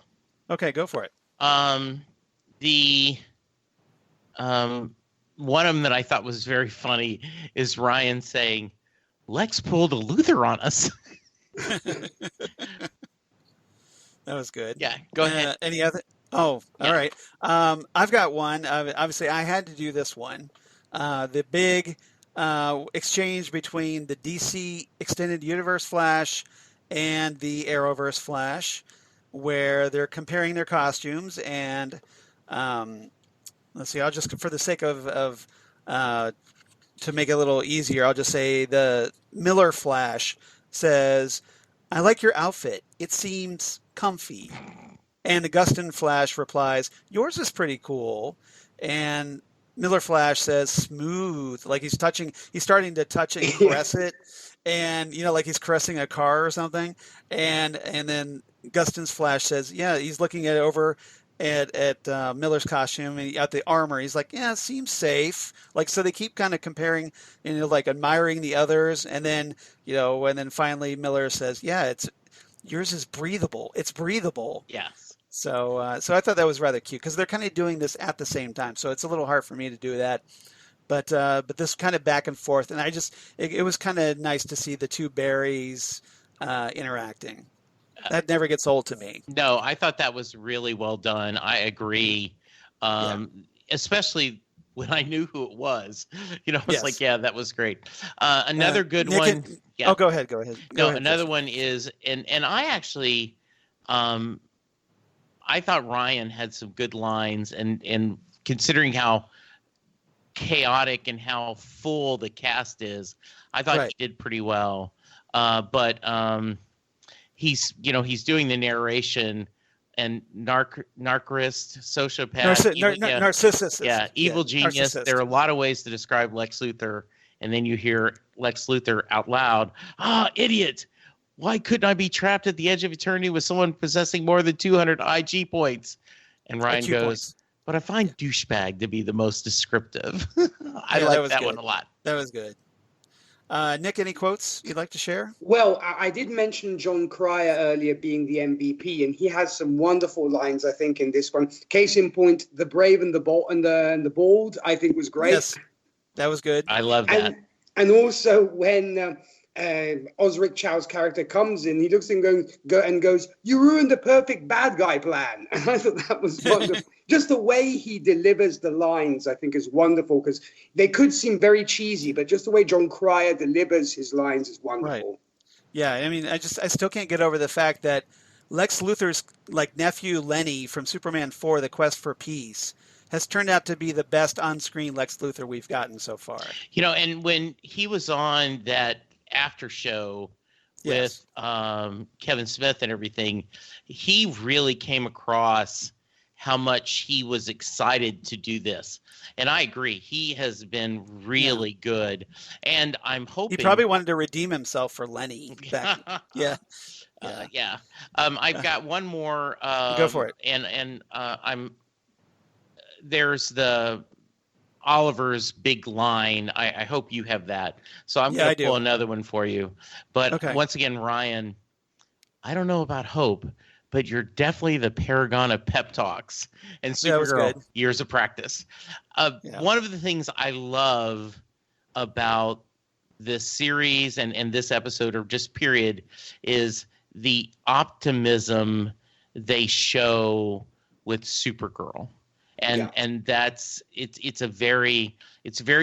A: Okay, go for it.
B: One of them that I thought was very funny is Ryan saying, "Lex pulled a Luther on us."
A: That was good.
B: Yeah, go ahead.
A: Any other? Oh, all right. I've got one. Obviously, I had to do this one. The big exchange between the DC Extended Universe Flash and the Arrowverse Flash, where they're comparing their costumes. And let's see, I'll just, for the sake of to make it a little easier, I'll just say the Miller Flash says, "I like your outfit. It seems comfy." And the Gustin Flash replies, "Yours is pretty cool." And Miller Flash says, "Smooth," like he's starting to touch and caress it, and like he's caressing a car or something. And then Gustin's Flash says, "Yeah," he's looking over at Miller's costume and at the armor. He's like, "Yeah, it seems safe." Like, so they keep kind of comparing, like admiring the others, and then finally Miller says, "Yeah, yours is breathable. It's breathable."
B: Yes.
A: So I thought that was rather cute because they're kind of doing this at the same time. So it's a little hard for me to do that. But this kind of back and forth, and it was kind of nice to see the two Barrys interacting. That never gets old to me.
B: No, I thought that was really well done. I agree. Especially when I knew who it was. I was like, yeah, that was great. Another good
A: Nick
B: one.
A: Oh, go ahead. Go ahead,
B: another one is, and I actually, I thought Ryan had some good lines, and considering how chaotic and how full the cast is, I thought he did pretty well. But he's doing the narration, and narcissist, sociopath,
A: narcissist.
B: Evil genius.
A: Narcissist.
B: There are a lot of ways to describe Lex Luthor, and then you hear Lex Luthor out loud, idiot. Why couldn't I be trapped at the edge of eternity with someone possessing more than 200 IG points? And Ryan goes, but I find douchebag to be the most descriptive. I like that one a lot.
A: That was good. Nick, any quotes you'd like to share?
C: Well, I did mention John Cryer earlier being the MVP, and he has some wonderful lines, I think, in this one. Case in point, the brave and the bold and the bald, I think was great.
A: Yes, that was good.
B: I love that.
C: And also when Osric Chow's character comes in, he looks and goes, "You ruined the perfect bad guy plan." And I thought that was wonderful. Just the way he delivers the lines, I think, is wonderful, because they could seem very cheesy, but just the way John Cryer delivers his lines is wonderful.
A: Right. Yeah, I mean, I still can't get over the fact that Lex Luthor's nephew Lenny from Superman 4: The Quest for Peace has turned out to be the best on-screen Lex Luthor we've gotten so far.
B: And when he was on that after show with Kevin Smith and everything, he really came across how much he was excited to do this. And I agree. He has been really good. And I'm hoping
A: he probably wanted to redeem himself for Lenny.
B: I've got one more.
A: Go for it.
B: And there's the Oliver's big line. I hope you have that. So I'm going to pull another one for you. But once again, Ryan, I don't know about hope, but you're definitely the paragon of pep talks and Supergirl years of practice. One of the things I love about this series and this episode, or just period, is the optimism they show with Supergirl. And that's it's very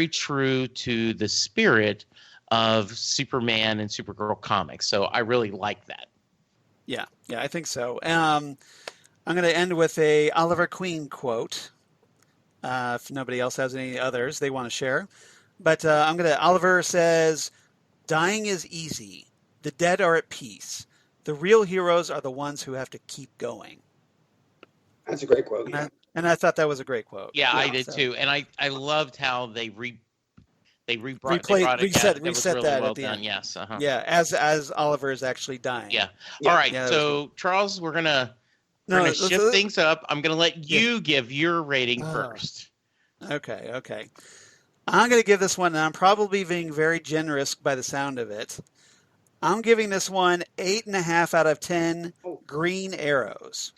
B: true to the spirit of Superman and Supergirl comics. So I really like that.
A: Yeah, I think so. I'm going to end with a Oliver Queen quote. If nobody else has any others they want to share, but Oliver says, "Dying is easy. The dead are at peace. The real heroes are the ones who have to keep going."
C: That's a great quote.
A: And I thought that was a great quote.
B: Yeah, I did too. And I loved how they reset
A: that
B: well
A: at the
B: done.
A: end.
B: Yes.
A: Yeah, as Oliver is actually dying.
B: Yeah. All right. So Charles, we're gonna shift things up. I'm gonna let you give your rating first.
A: Okay. I'm gonna give this one, and I'm probably being very generous by the sound of it. I'm giving this one 8.5 out of 10 green arrows.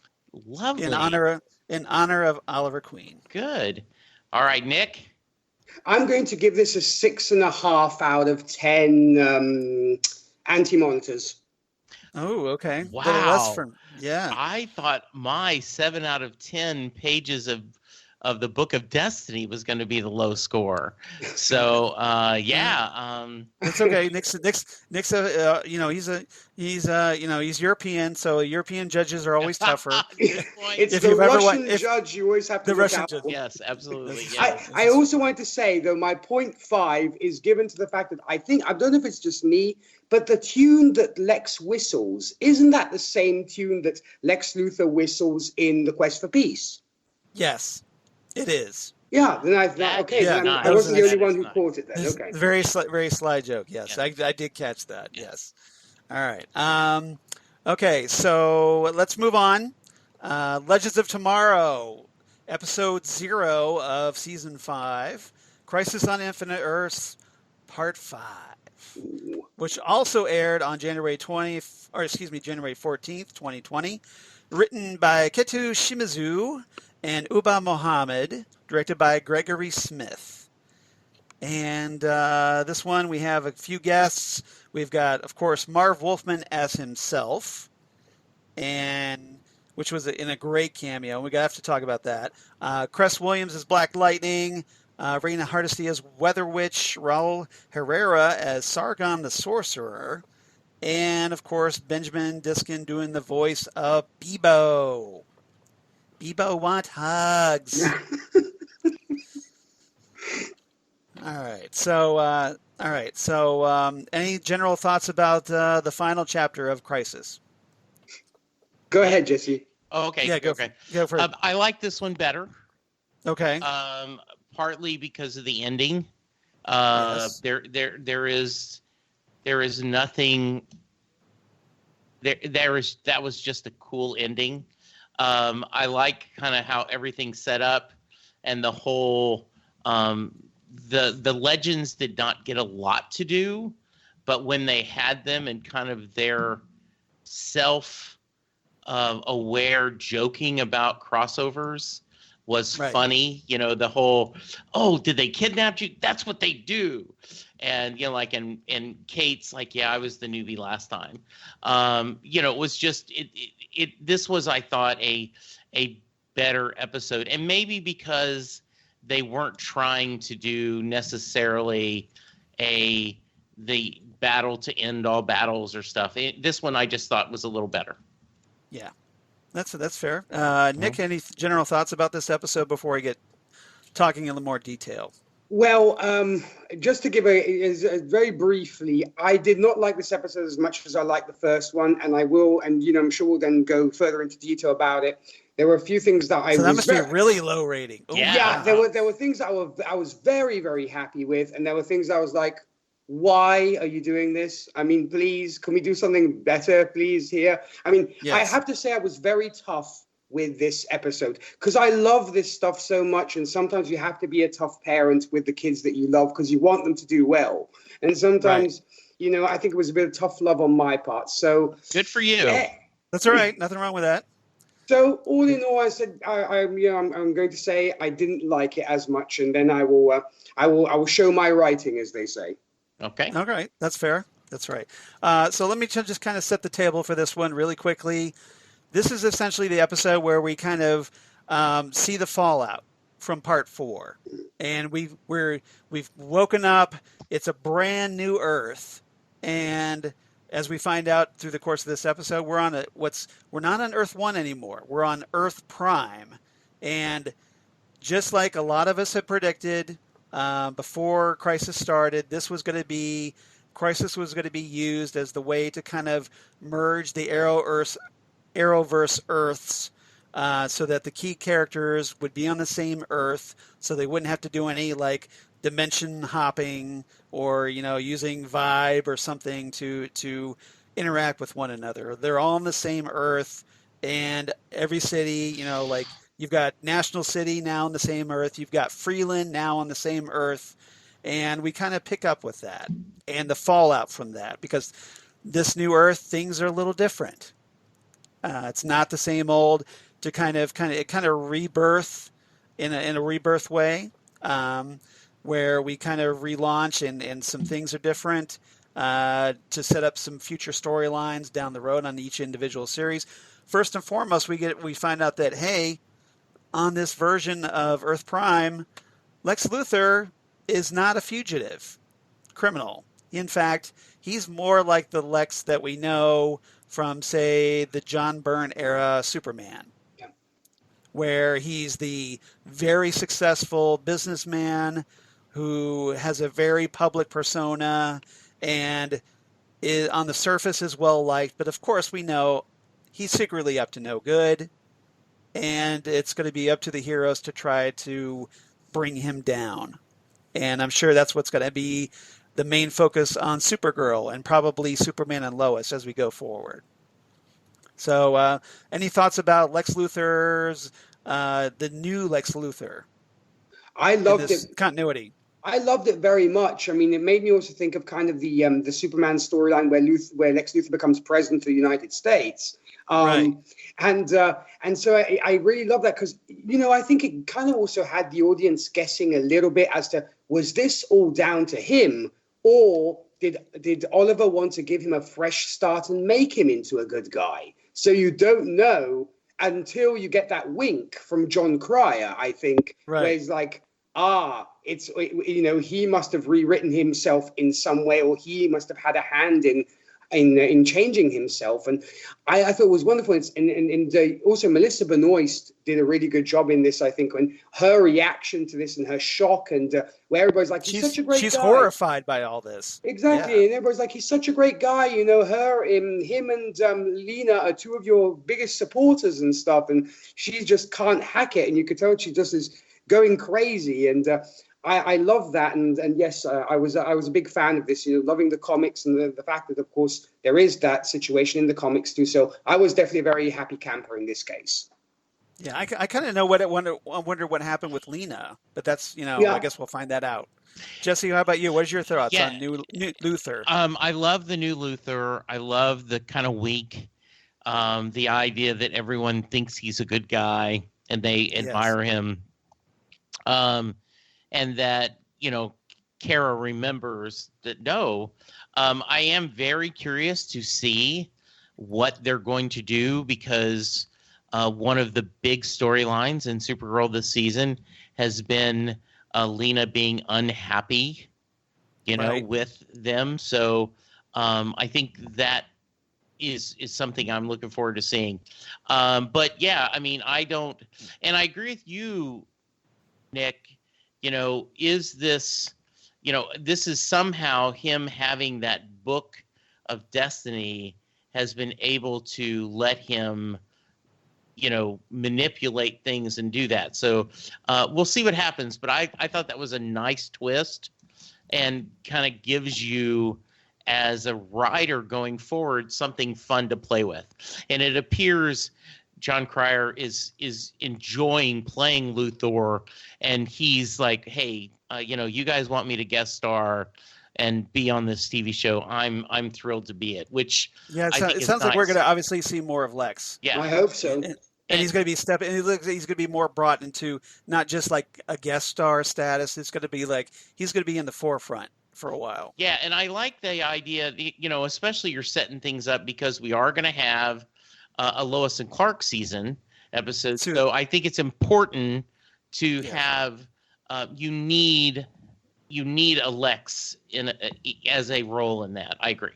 B: Lovely.
A: In honor of Oliver Queen.
B: Good. All right, Nick.
C: I'm going to give this a 6.5 out of 10 anti-monitors.
A: Oh, okay.
B: Wow.
A: Yeah.
B: I thought my 7 out of 10 pages of the Book of Destiny was going to be the low score. So,
A: it's okay. Nick's he's European, so European judges are always tougher.
C: It's the Russian judge you always have to look out for.
B: Yes, absolutely.
C: Yes. I also wanted to say, though, my 0.5 is given to the fact that I don't know if it's just me, but the tune that Lex whistles, isn't that the same tune that Lex Luthor whistles in The Quest for Peace?
A: Yes. It is.
C: Yeah, then I wasn't the only one who caught it then. Okay.
A: Very sly joke. Yes, yeah. I did catch that. Yes. All right. Okay, so let's move on. Legends of Tomorrow, episode 0 of season 5, Crisis on Infinite Earths, part 5, which also aired on January 14th, 2020. written by Ketu Shimizu and Uba Mohammed, directed by Gregory Smith. And this one, we have a few guests. We've got, of course, Marv Wolfman as himself, and which was in a great cameo. We have to talk about that. Cress Williams as Black Lightning, Raina Hardesty as Weather Witch, Raul Herrera as Sargon the Sorcerer, and, of course, Benjamin Diskin doing the voice of Bebo. Bebo want hugs. All right. So, any general thoughts about the final chapter of Crisis?
C: Go ahead, Jesse.
B: Oh, okay.
A: Yeah, go for it.
B: I like this one better.
A: Okay.
B: Partly because of the ending.
A: Yes.
B: There is nothing. That was just a cool ending. I like kind of how everything's set up, and the whole the legends did not get a lot to do, but when they had them and kind of their aware joking about crossovers was funny. You know, the whole, oh, did they kidnap you? That's what they do. And, you know, like, and Kate's like, yeah, I was the newbie last time. You know, it was just, this was, I thought, a better episode. And maybe because they weren't trying to do necessarily the battle to end all battles or stuff. This one I just thought was a little better.
A: Yeah, that's fair. Nick, any general thoughts about this episode before we get talking in a little more detail?
C: Well, just to give a very briefly, I did not like this episode as much as I liked the first one, and I will, and you know, I'm sure we'll then go further into detail about it. There were a few things that
A: that must be a really low rating.
B: Ooh, yeah,
C: there were things that I was very, very happy with, and there were things I was like, why are you doing this? I mean, please, can we do something better, please, here? I mean, yes. I have to say I was very tough with this episode because I love this stuff so much, and sometimes you have to be a tough parent with the kids that you love because you want them to do well, and sometimes you know, I think it was a bit of tough love on my part. So
B: good for you.
C: Yeah.
A: That's all right. Nothing wrong with that.
C: So all in all, I said I'm going to say I didn't like it as much, and then I will show my writing, as they say.
B: Okay.
A: All right. That's fair. That's right. So let me just kind of set the table for this one really quickly. This is essentially the episode where we kind of see the fallout from part 4, and we've woken up. It's a brand new Earth, and as we find out through the course of this episode, we're not on Earth 1 anymore. We're on Earth Prime, and just like a lot of us had predicted before Crisis started, Crisis was going to be used as the way to kind of merge the Arrowverse Earths so that the key characters would be on the same Earth, so they wouldn't have to do any like dimension hopping or, you know, using Vibe or something to interact with one another. They're all on the same Earth, and every city, you know, like you've got National City now on the same Earth, you've got Freeland now on the same Earth, and we kind of pick up with that and the fallout from that, because this new Earth, things are a little different. It's not the same old. To kind of rebirth in a rebirth way, where we kind of relaunch and some things are different to set up some future storylines down the road on each individual series. First and foremost, we find out that, hey, on this version of Earth Prime, Lex Luthor is not a fugitive criminal. In fact, he's more like the Lex that we know from, say, the John Byrne era Superman, where he's the very successful businessman who has a very public persona and is, on the surface, is well liked. But of course, we know he's secretly up to no good, and it's going to be up to the heroes to try to bring him down. And I'm sure that's what's going to be the main focus on Supergirl and probably Superman and Lois as we go forward. So any thoughts about Lex Luthor's, the new Lex Luthor?
C: I loved
A: this
C: it.
A: Continuity.
C: I loved it very much. I mean, it made me also think of kind of the Superman storyline where Lex Luthor becomes president of the United States.
A: Right.
C: And so I really love that because, I think it kind of also had the audience guessing a little bit as to, was this all down to him, or did Oliver want to give him a fresh start and make him into a good guy? So you don't know until you get that wink from John Cryer, I think,
A: right.
C: where he's like, he must have rewritten himself in some way, or he must have had a hand in changing himself. And I thought it was wonderful. And also Melissa Benoist did a really good job in this, I think, when her reaction to this and her shock, and where everybody's like, he's such a great guy.
A: She's horrified by all this.
C: Exactly. Yeah. And everybody's like, he's such a great guy. Him and Lena are two of your biggest supporters and stuff. And she just can't hack it. And you could tell she just is going crazy. And I love that, and yes, I was a big fan of this. Loving the comics and the fact that, of course, there is that situation in the comics too. So I was definitely a very happy camper in this case.
A: Yeah, I kind of know I wonder what happened with Lena, but that's I guess we'll find that out. Jesse, how about you? What is your thoughts on new Luthor?
B: I love the new Luthor. I love the kind of weak, the idea that everyone thinks he's a good guy and they admire him. And that, Kara remembers that, no, I am very curious to see what they're going to do, because one of the big storylines in Supergirl this season has been Lena being unhappy, with them. So I think that is something I'm looking forward to seeing. But yeah, I mean, I agree with you, Nick. Is this, this is somehow him having that book of destiny has been able to let him, manipulate things and do that. So we'll see what happens. But I thought that was a nice twist, and kind of gives you, as a writer going forward, something fun to play with. And it appears John Cryer is enjoying playing Luthor, and he's like, hey, you guys want me to guest star and be on this TV show? I'm thrilled to be it. Which
A: it sounds like we're going to obviously see more of Lex.
B: Yeah,
C: I hope so.
A: And he's going to be he's going to be more brought into not just like a guest star status. It's going to be like he's going to be in the forefront for a while.
B: Yeah, and I like the idea, especially you're setting things up because we are going to have a Lois and Clark season episode. So I think it's important to have you need a Lex as a role in that. I agree.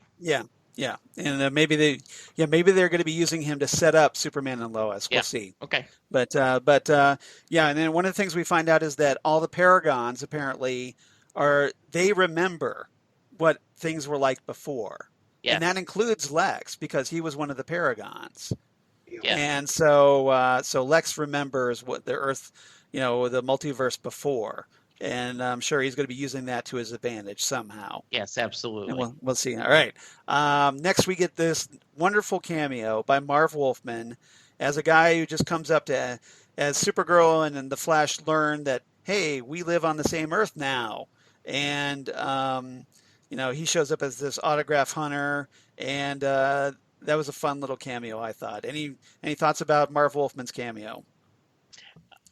A: Yeah, and maybe they're going to be using him to set up Superman and Lois. We'll see.
B: Okay.
A: But and then one of the things we find out is that all the Paragons apparently they remember what things were like before. Yeah. And that includes Lex, because he was one of the Paragons. Yeah. And so Lex remembers what the Earth, the multiverse before. And I'm sure he's going to be using that to his advantage somehow.
B: Yes, absolutely.
A: And we'll see. All right. Next, we get this wonderful cameo by Marv Wolfman as a guy who just comes up to, as Supergirl and the Flash learn that, hey, we live on the same Earth now. And, he shows up as this autograph hunter, and that was a fun little cameo, I thought. Any thoughts about Marv Wolfman's cameo?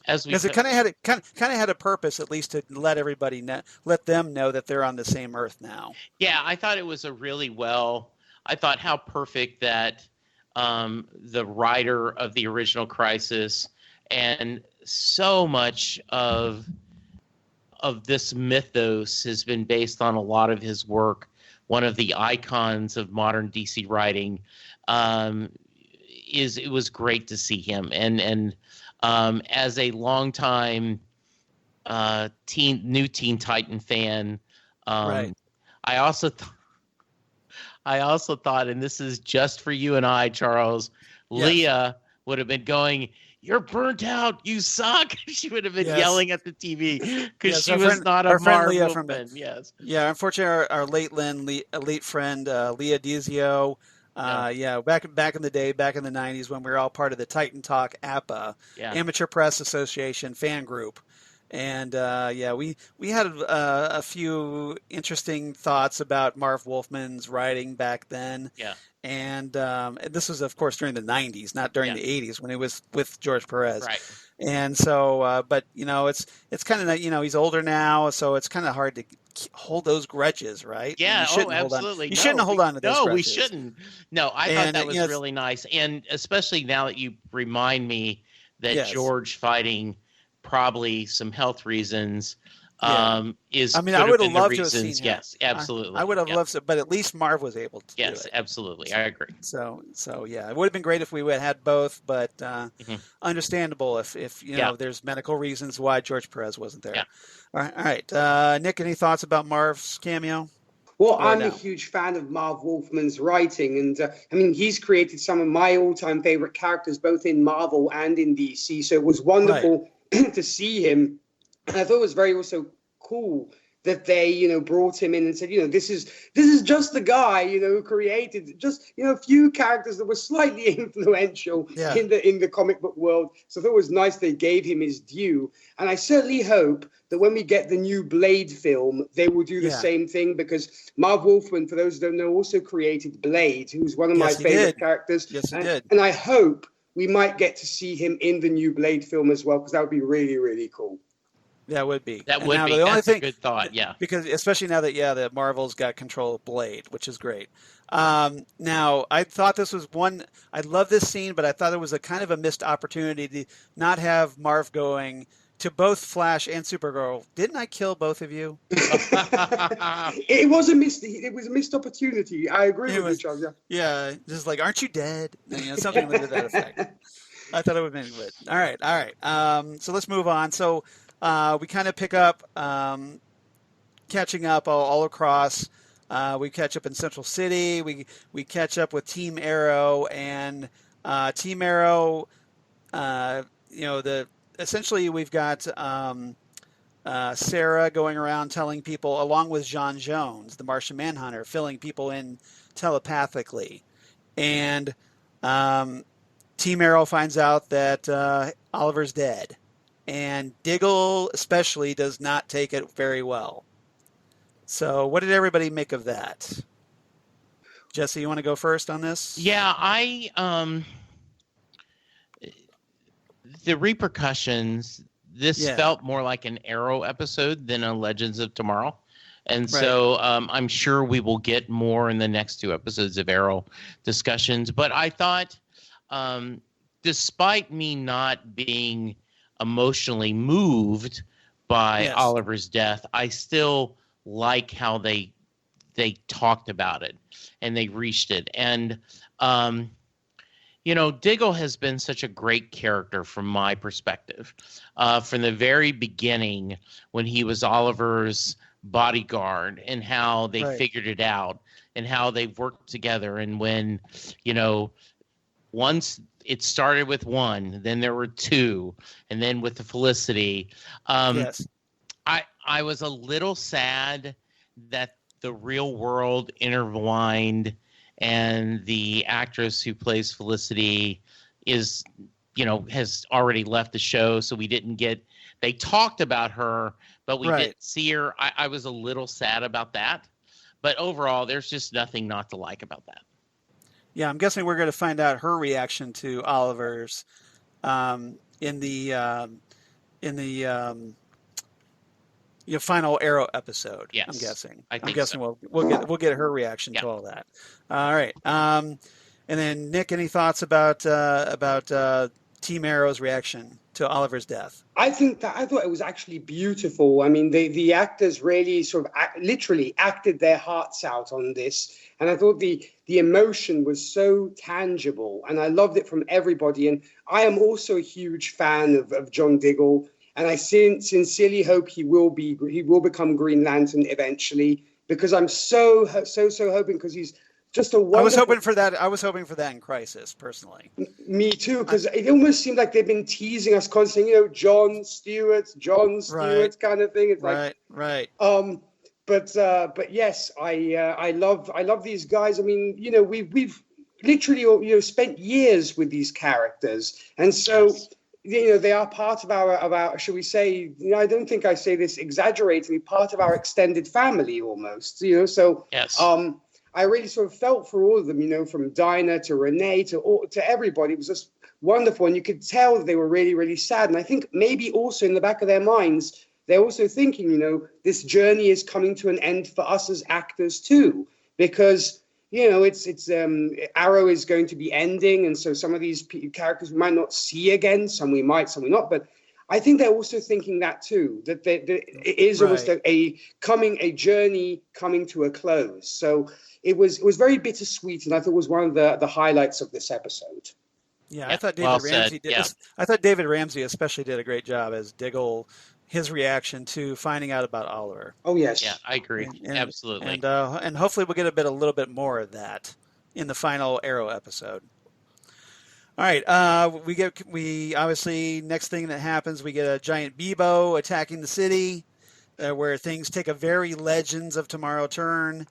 A: Because it kind of had a purpose, at least to let everybody let them know that they're on the same Earth now.
B: Yeah, I thought it was I thought how perfect that the writer of the original Crisis, and so much of this mythos has been based on a lot of his work. One of the icons of modern DC writing, it was great to see him. And as a longtime new Teen Titan fan,
A: right.
B: I also thought, and this is just for you and I, Charles, yes. Leah would have been going, "You're burnt out. You suck." She would have been yelling at the TV because she was not a Marv Wolfman. Yes.
A: Yeah. Unfortunately, our late friend Leah Dizio. Back in the day, back in the 90s, when we were all part of the Titan Talk APA, Amateur Press Association fan group, And yeah, we had a few interesting thoughts about Marv Wolfman's writing back then.
B: Yeah.
A: And this was, of course, during the 90s, not during the 80s when it was with George Perez.
B: Right.
A: And so, but it's kind of, he's older now, so it's kind of hard to hold those grudges, right?
B: Yeah.
A: Absolutely. You shouldn't hold on to those grudges.
B: No, we shouldn't. No, I thought that was really nice, and especially now that you remind me that George fighting probably some health reasons is.
A: I mean, I would have loved to have seen him.
B: Yes, absolutely.
A: I would have loved to, but at least Marv was able to.
B: Yes,
A: do it.
B: Absolutely, I agree.
A: So yeah, it would have been great if we had both, but understandable if there's medical reasons why George Perez wasn't there.
B: Yeah.
A: All right. Nick, any thoughts about Marv's cameo?
C: Well, I'm a huge fan of Marv Wolfman's writing, and I mean, he's created some of my all-time favorite characters, both in Marvel and in DC. So it was wonderful to see him, and I thought it was very also cool that they, brought him in and said, this is just the guy, who created just, a few characters that were slightly influential in the comic book world. So I thought it was nice they gave him his due. And I certainly hope that when we get the new Blade film, they will do the same thing, because Marv Wolfman, for those who don't know, also created Blade, who's one of my favorite characters.
A: Yes, he did.
C: And I hope we might get to see him in the new Blade film as well, because that would be really, really cool.
A: That would be.
B: That's a good thought, yeah.
A: Because especially now that Marvel's got control of Blade, which is great. Now, I thought this was I love this scene, but I thought it was a kind of a missed opportunity to not have Marv going to both Flash and Supergirl. Didn't I kill both of you?
C: It was a missed opportunity. I agree with you, Charles.
A: Yeah, just like, aren't you dead? Something to that effect. I thought it would have been good. All right. So let's move on. So we kind of pick up, catching up all across. We catch up in Central City. We catch up with Team Arrow, and Team Arrow. Essentially we've got Sarah going around telling people, along with John Jones, the Martian Manhunter, filling people in telepathically, and Team Arrow finds out that Oliver's dead. And Diggle especially does not take it very well. So what did everybody make of that? Jesse, you want to go first on this?
B: Yeah, the repercussions, felt more like an Arrow episode than a Legends of Tomorrow. And so I'm sure we will get more in the next two episodes of Arrow discussions. But I thought, despite me not being emotionally moved by Oliver's death, I still like how they talked about it and they reached it. And Diggle has been such a great character from my perspective, from the very beginning when he was Oliver's bodyguard, and how they figured it out and how they've worked together. And when once it started with one, then there were two, and then with the Felicity. I was a little sad that the real world intertwined, and the actress who plays Felicity has already left the show, so we didn't get. They talked about her, but we didn't see her. I was a little sad about that, but overall, there's just nothing not to like about that.
A: Yeah, I'm guessing we're going to find out her reaction to Oliver's in the final Arrow episode.
B: Yes,
A: I'm guessing.
B: I'm
A: guessing
B: so.
A: we'll get her reaction to all that. All right. And then Nick, any thoughts about Team Arrow's reaction to Oliver's death?
C: I thought it was actually beautiful. I mean, the actors really sort of literally acted their hearts out on this, and I thought the emotion was so tangible, and I loved it from everybody. And I am also a huge fan of John Diggle, and I sincerely hope he will become Green Lantern eventually, because I'm so hoping, because he's just a wonderful...
A: I was hoping for that in Crisis, personally.
C: Me too, because it almost seemed like they've been teasing us constantly, John Stewart kind of thing. It's
A: right.
C: But yes, I love these guys. I mean, we've literally spent years with these characters, and so they are part of our, shall we say, I don't think I say this exaggeratingly, part of our extended family almost, so
B: Yes.
C: I really sort of felt for all of them, from Dinah to Renee to everybody. It was just wonderful. And you could tell that they were really, really sad. And I think maybe also in the back of their minds, they're also thinking, this journey is coming to an end for us as actors too, because, it's Arrow is going to be ending. And so some of these characters we might not see again, some we might, some we not. But I think they're also thinking that too, that it is almost a journey coming to a close. So it was very bittersweet, and I thought it was one of the highlights of this episode.
A: Yeah, I thought David Ramsey did. Yeah. I thought David Ramsey especially did a great job as Diggle, his reaction to finding out about Oliver.
C: Oh yes,
B: yeah, I agree, absolutely,
A: and hopefully we'll get a little bit more of that in the final Arrow episode. All right, we obviously next thing that happens, we get a giant Bebo attacking the city, where things take a very Legends of Tomorrow turn.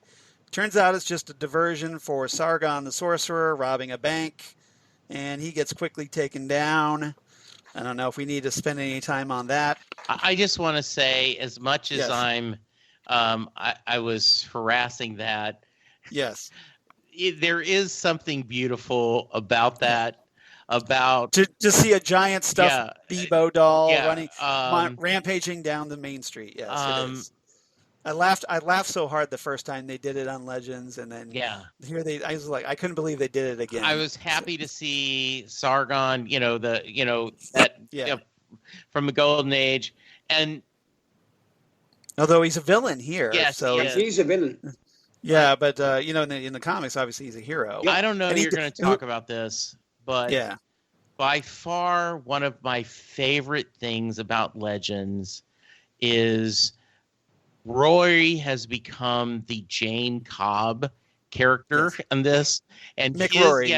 A: Turns out it's just a diversion for Sargon the Sorcerer robbing a bank, and he gets quickly taken down. I don't know if we need to spend any time on that.
B: I just want to say, as much as I was harassing that.
A: Yes.
B: There is something beautiful about that. About
A: to see a giant stuffed Bebo doll running, rampaging down the main street. Yes, it is. I laughed so hard the first time they did it on Legends, and then here I was like, I couldn't believe they did it again.
B: I was happy to see Sargon, from the Golden Age, and
A: although he's a villain here,
C: he's a villain.
A: Yeah, but in the comics, obviously he's a hero.
B: I don't know if you're going to talk about this, but by far one of my favorite things about Legends is Roy has become the Jane Cobb character in this, and
A: McRory,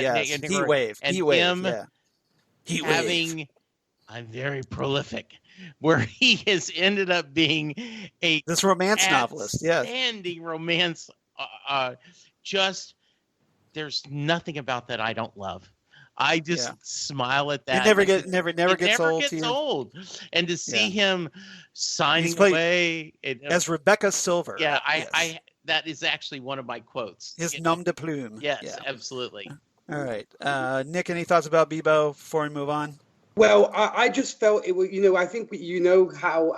B: I'm very prolific, where he has ended up being
A: this romance novelist,
B: outstanding romance. Just there's nothing about that I don't love. I just smile at that.
A: It never gets old.
B: And to see him signing away
A: as Rebecca Silver.
B: Yeah, I that is actually one of my quotes.
A: His nom de plume.
B: Yes, absolutely.
A: All right, Nick, any thoughts about Bebo before we move on?
C: Well, I just felt it was, I think how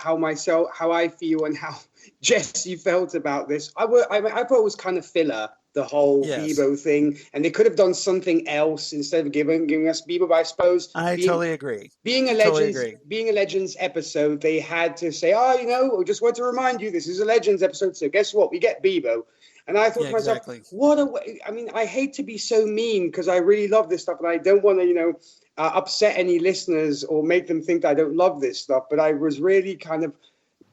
C: I feel and how Jesse felt about this. I thought it was kind of filler, the whole Bebo thing, and they could have done something else instead of giving us Bebo. But I suppose
A: I totally agree.
C: Being a Legends episode, they had to say, we just want to remind you this is a Legends episode, so guess what? We get Bebo. And I thought to myself, what a way. I mean, I hate to be so mean because I really love this stuff, and I don't want to, upset any listeners or make them think that I don't love this stuff. But I was really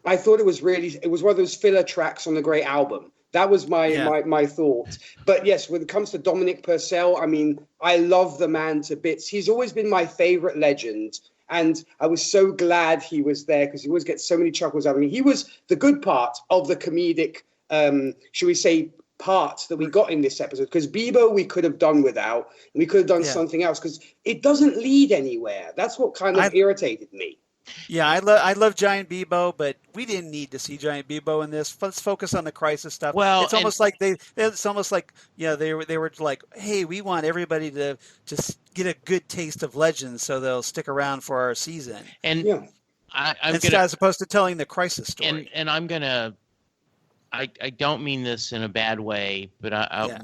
C: I thought it was one of those filler tracks on the great album. That was my thought. But yes, when it comes to Dominic Purcell, I mean, I love the man to bits. He's always been my favorite Legend. And I was so glad he was there because he always gets so many chuckles out of me. He was the good part of the comedic, should we say, part that we got in this episode, because Bebo we could have done without, and we could have done something else because it doesn't lead anywhere. That's what kind of irritated me.
A: Yeah, I love Giant Bebo, but we didn't need to see Giant Bebo in this. Let's focus on the Crisis stuff.
B: Well,
A: it's almost like they were like, hey, we want everybody to get a good taste of Legends, so they'll stick around for our season.
B: And
A: as opposed to telling the Crisis story.
B: And I'm gonna. I don't mean this in a bad way, but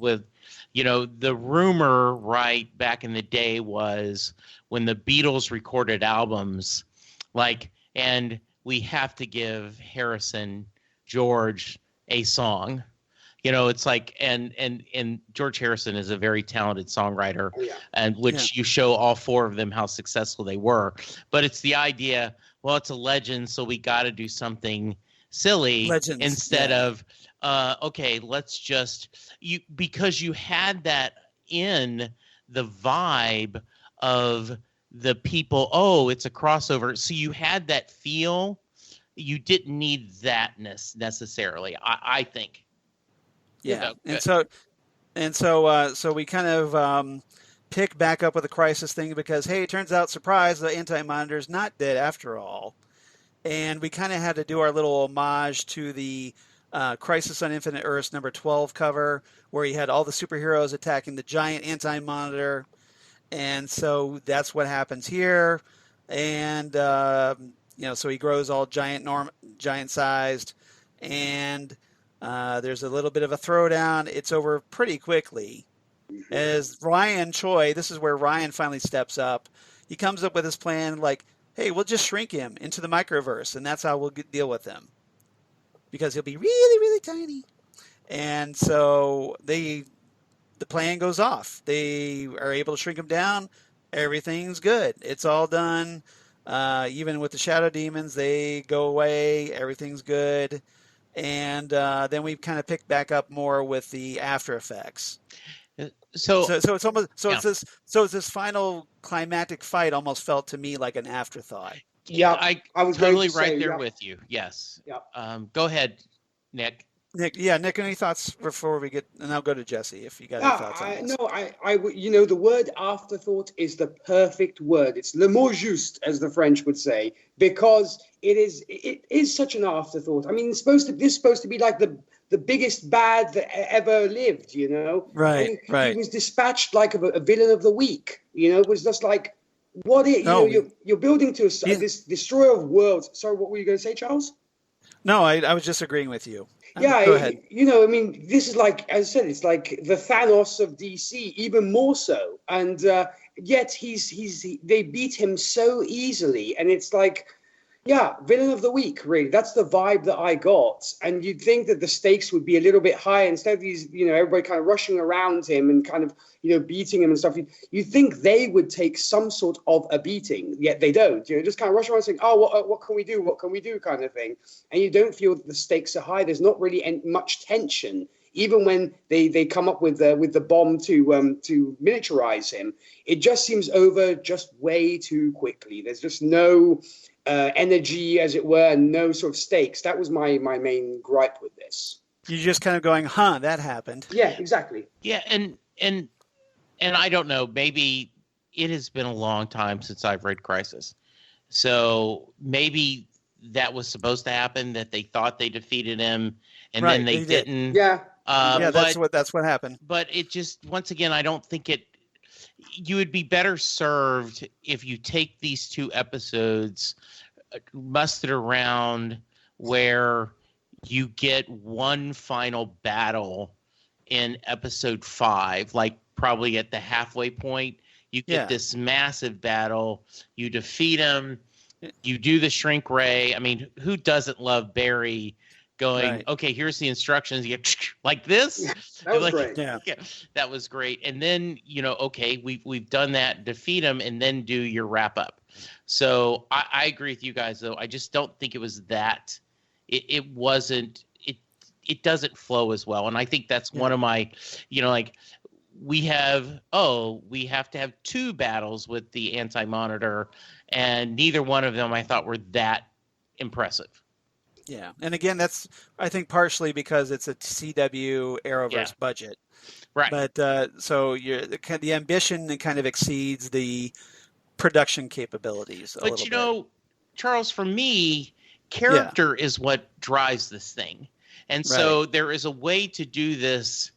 B: with, the rumor right back in the day was when the Beatles recorded albums, and we have to give Harrison George a song. It's like, and George Harrison is a very talented songwriter, and you show all four of them how successful they were. But it's the idea, well, it's a Legend, so we got to do something silly instead of let's just because you had that in the vibe of the people, it's a crossover, so you had that feel. You didn't need that necessarily, I think.
A: And so we kind of pick back up with the Crisis thing because, hey, it turns out, surprise, the Anti-Monitor's not dead after all. And we kind of had to do our little homage to the Crisis on Infinite Earths number 12 cover, where he had all the superheroes attacking the giant Anti-Monitor. And so that's what happens here. And, so he grows all giant-sized. And there's a little bit of a throwdown. It's over pretty quickly. As Ryan Choi, this is where Ryan finally steps up. He comes up with his plan like, hey, we'll just shrink him into the microverse, and that's how we'll deal with him. Because he'll be really, really tiny. And so the plan goes off. They are able to shrink him down. Everything's good. It's all done. Even with the shadow demons, they go away. Everything's good. And then we kind of pick back up more with the after effects. So it's almost it's this final climactic fight almost felt to me like an afterthought.
B: Yeah, I was totally right there with you. Yes. Yeah. Go ahead, Nick.
A: Nick, any thoughts before we get? And I'll go to Jesse if you got any thoughts on this.
C: No, the word afterthought is the perfect word. It's le mot juste, as the French would say, because it is such an afterthought. I mean, this is supposed to be like the biggest bad that ever lived,
A: Right, right.
C: He was dispatched like a villain of the week, It was just like, you're building to this destroyer of worlds. Sorry, what were you going to say, Charles?
A: No, I was just agreeing with you.
C: Yeah,
A: go ahead.
C: This is like, as I said, it's like the Thanos of DC, even more so. And yet they beat him so easily. And it's like, yeah, villain of the week, really. That's the vibe that I got. And you'd think that the stakes would be a little bit higher instead of these, everybody kind of rushing around him and kind of, beating him and stuff. You think they would take some sort of a beating, yet they don't. Just kind of rush around saying, oh, what can we do? What can we do kind of thing. And you don't feel that the stakes are high. There's not really much tension. Even when they come up with the bomb to miniaturize him, it just seems over just way too quickly. There's just no energy, as it were, and no sort of stakes. That was my main gripe with this.
A: You're just kind of going, that happened.
C: Yeah, exactly.
B: Yeah, and I don't know, maybe it has been a long time since I've read Crisis. So maybe that was supposed to happen, that they thought they defeated him and then they didn't.
C: Yeah.
A: That's what happened.
B: But it just, once again, I don't think you would be better served if you take these two episodes, muster around where you get one final battle in episode 5, like probably at the halfway point. You get this massive battle, you defeat him, you do the shrink ray. I mean, who doesn't love Barry going, okay, here's the instructions, you get like this?
C: Yeah, that was great.
B: Yeah, that was great. And then, okay, we've done that, defeat him, and then do your wrap up. So I agree with you guys, though. I just don't think it was that. It wasn't, it doesn't flow as well. And I think that's one of my, we have to have 2 battles with the Anti-Monitor, and neither one of them I thought were that impressive.
A: Yeah, and again, that's, I think, partially because it's a CW Arrowverse budget.
B: Right.
A: But so the ambition kind of exceeds the production capabilities a little bit.
B: Charles, for me, character is what drives this thing. And so there is a way to do this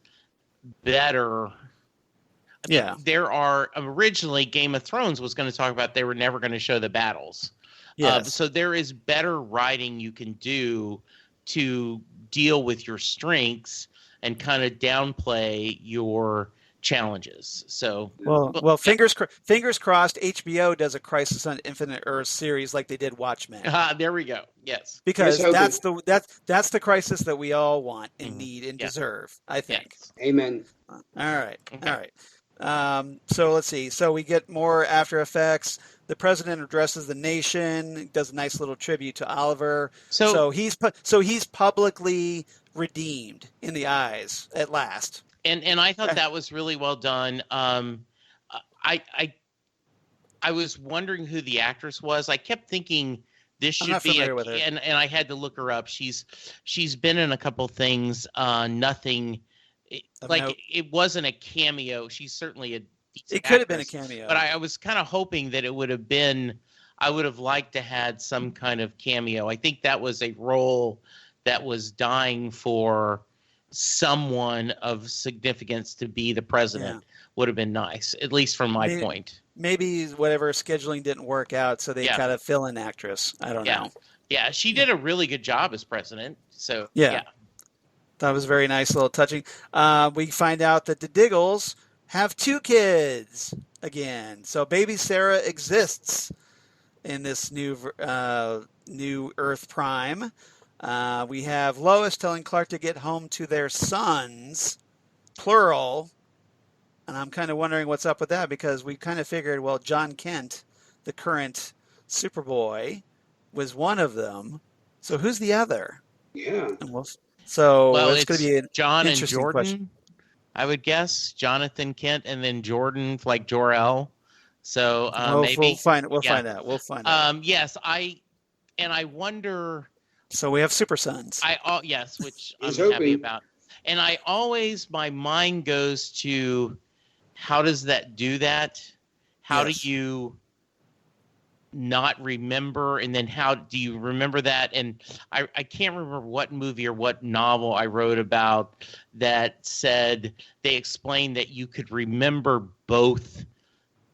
B: better. There are, originally Game of Thrones was going to talk about they were never going to show the battles. Yes. So there is better writing you can do to deal with your strengths and kind of downplay your challenges. So
A: fingers crossed. HBO does a Crisis on Infinite Earths series like they did Watchmen.
B: There we go. Yes,
A: because that's the Crisis that we all want and need and deserve. I think.
C: Yes. Amen.
A: All right. Okay. All right. So let's see. So we get more After Effects. The president addresses the nation, does a nice little tribute to Oliver. So he's publicly redeemed in the eyes at last.
B: And I thought that was really well done. I was wondering who the actress was. I kept thinking this should be and I had to look her up. She's been in a couple things. Nothing like it wasn't a cameo. She's certainly
A: It could have been a cameo.
B: But I was kind of hoping that it would have been. I would have liked to had some kind of cameo. I think that was a role that was dying for someone of significance to be the president. Would have been nice, at least from my point.
A: Maybe whatever scheduling didn't work out, so they kind of fill in actress. I don't know.
B: Yeah, she did a really good job as president. So
A: that was very nice, little touching. We find out that the Diggles have 2 kids again. So baby Sarah exists in this new Earth Prime. We have Lois telling Clark to get home to their sons, plural. And I'm kind of wondering what's up with that, because we kind of figured, well, John Kent, the current Superboy, was one of them. So who's the other?
C: Yeah.
A: And it's going to be an
B: John and
A: interesting
B: Jordan,
A: question.
B: I would guess. Jonathan Kent and then Jordan, like Jor-El. So maybe
A: we'll find out. We'll find out.
B: Yes, I wonder.
A: So we have Super Sons.
B: Which I'm happy about. And my mind goes to, how does that do that? How do you not remember? And then how do you remember that? And I can't remember what movie or what novel I wrote about that said they explained that you could remember both